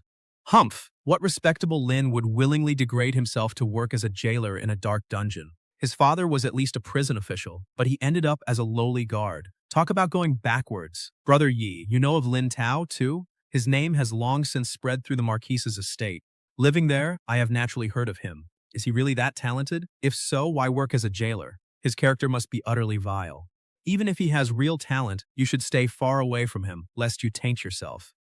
A: Humph! What respectable Lin would willingly degrade himself to work as a jailer in a dark dungeon? His father was at least a prison official, but he ended up as a lowly guard. Talk about going backwards. Brother Yi, you know of Lin Tao, too? His name has long since spread through the Marquis's estate. Living there, I have naturally heard of him. Is he really that talented? If so, why work as a jailer? His character must be utterly vile. Even if he has real talent, you should stay far away from him, lest you taint yourself.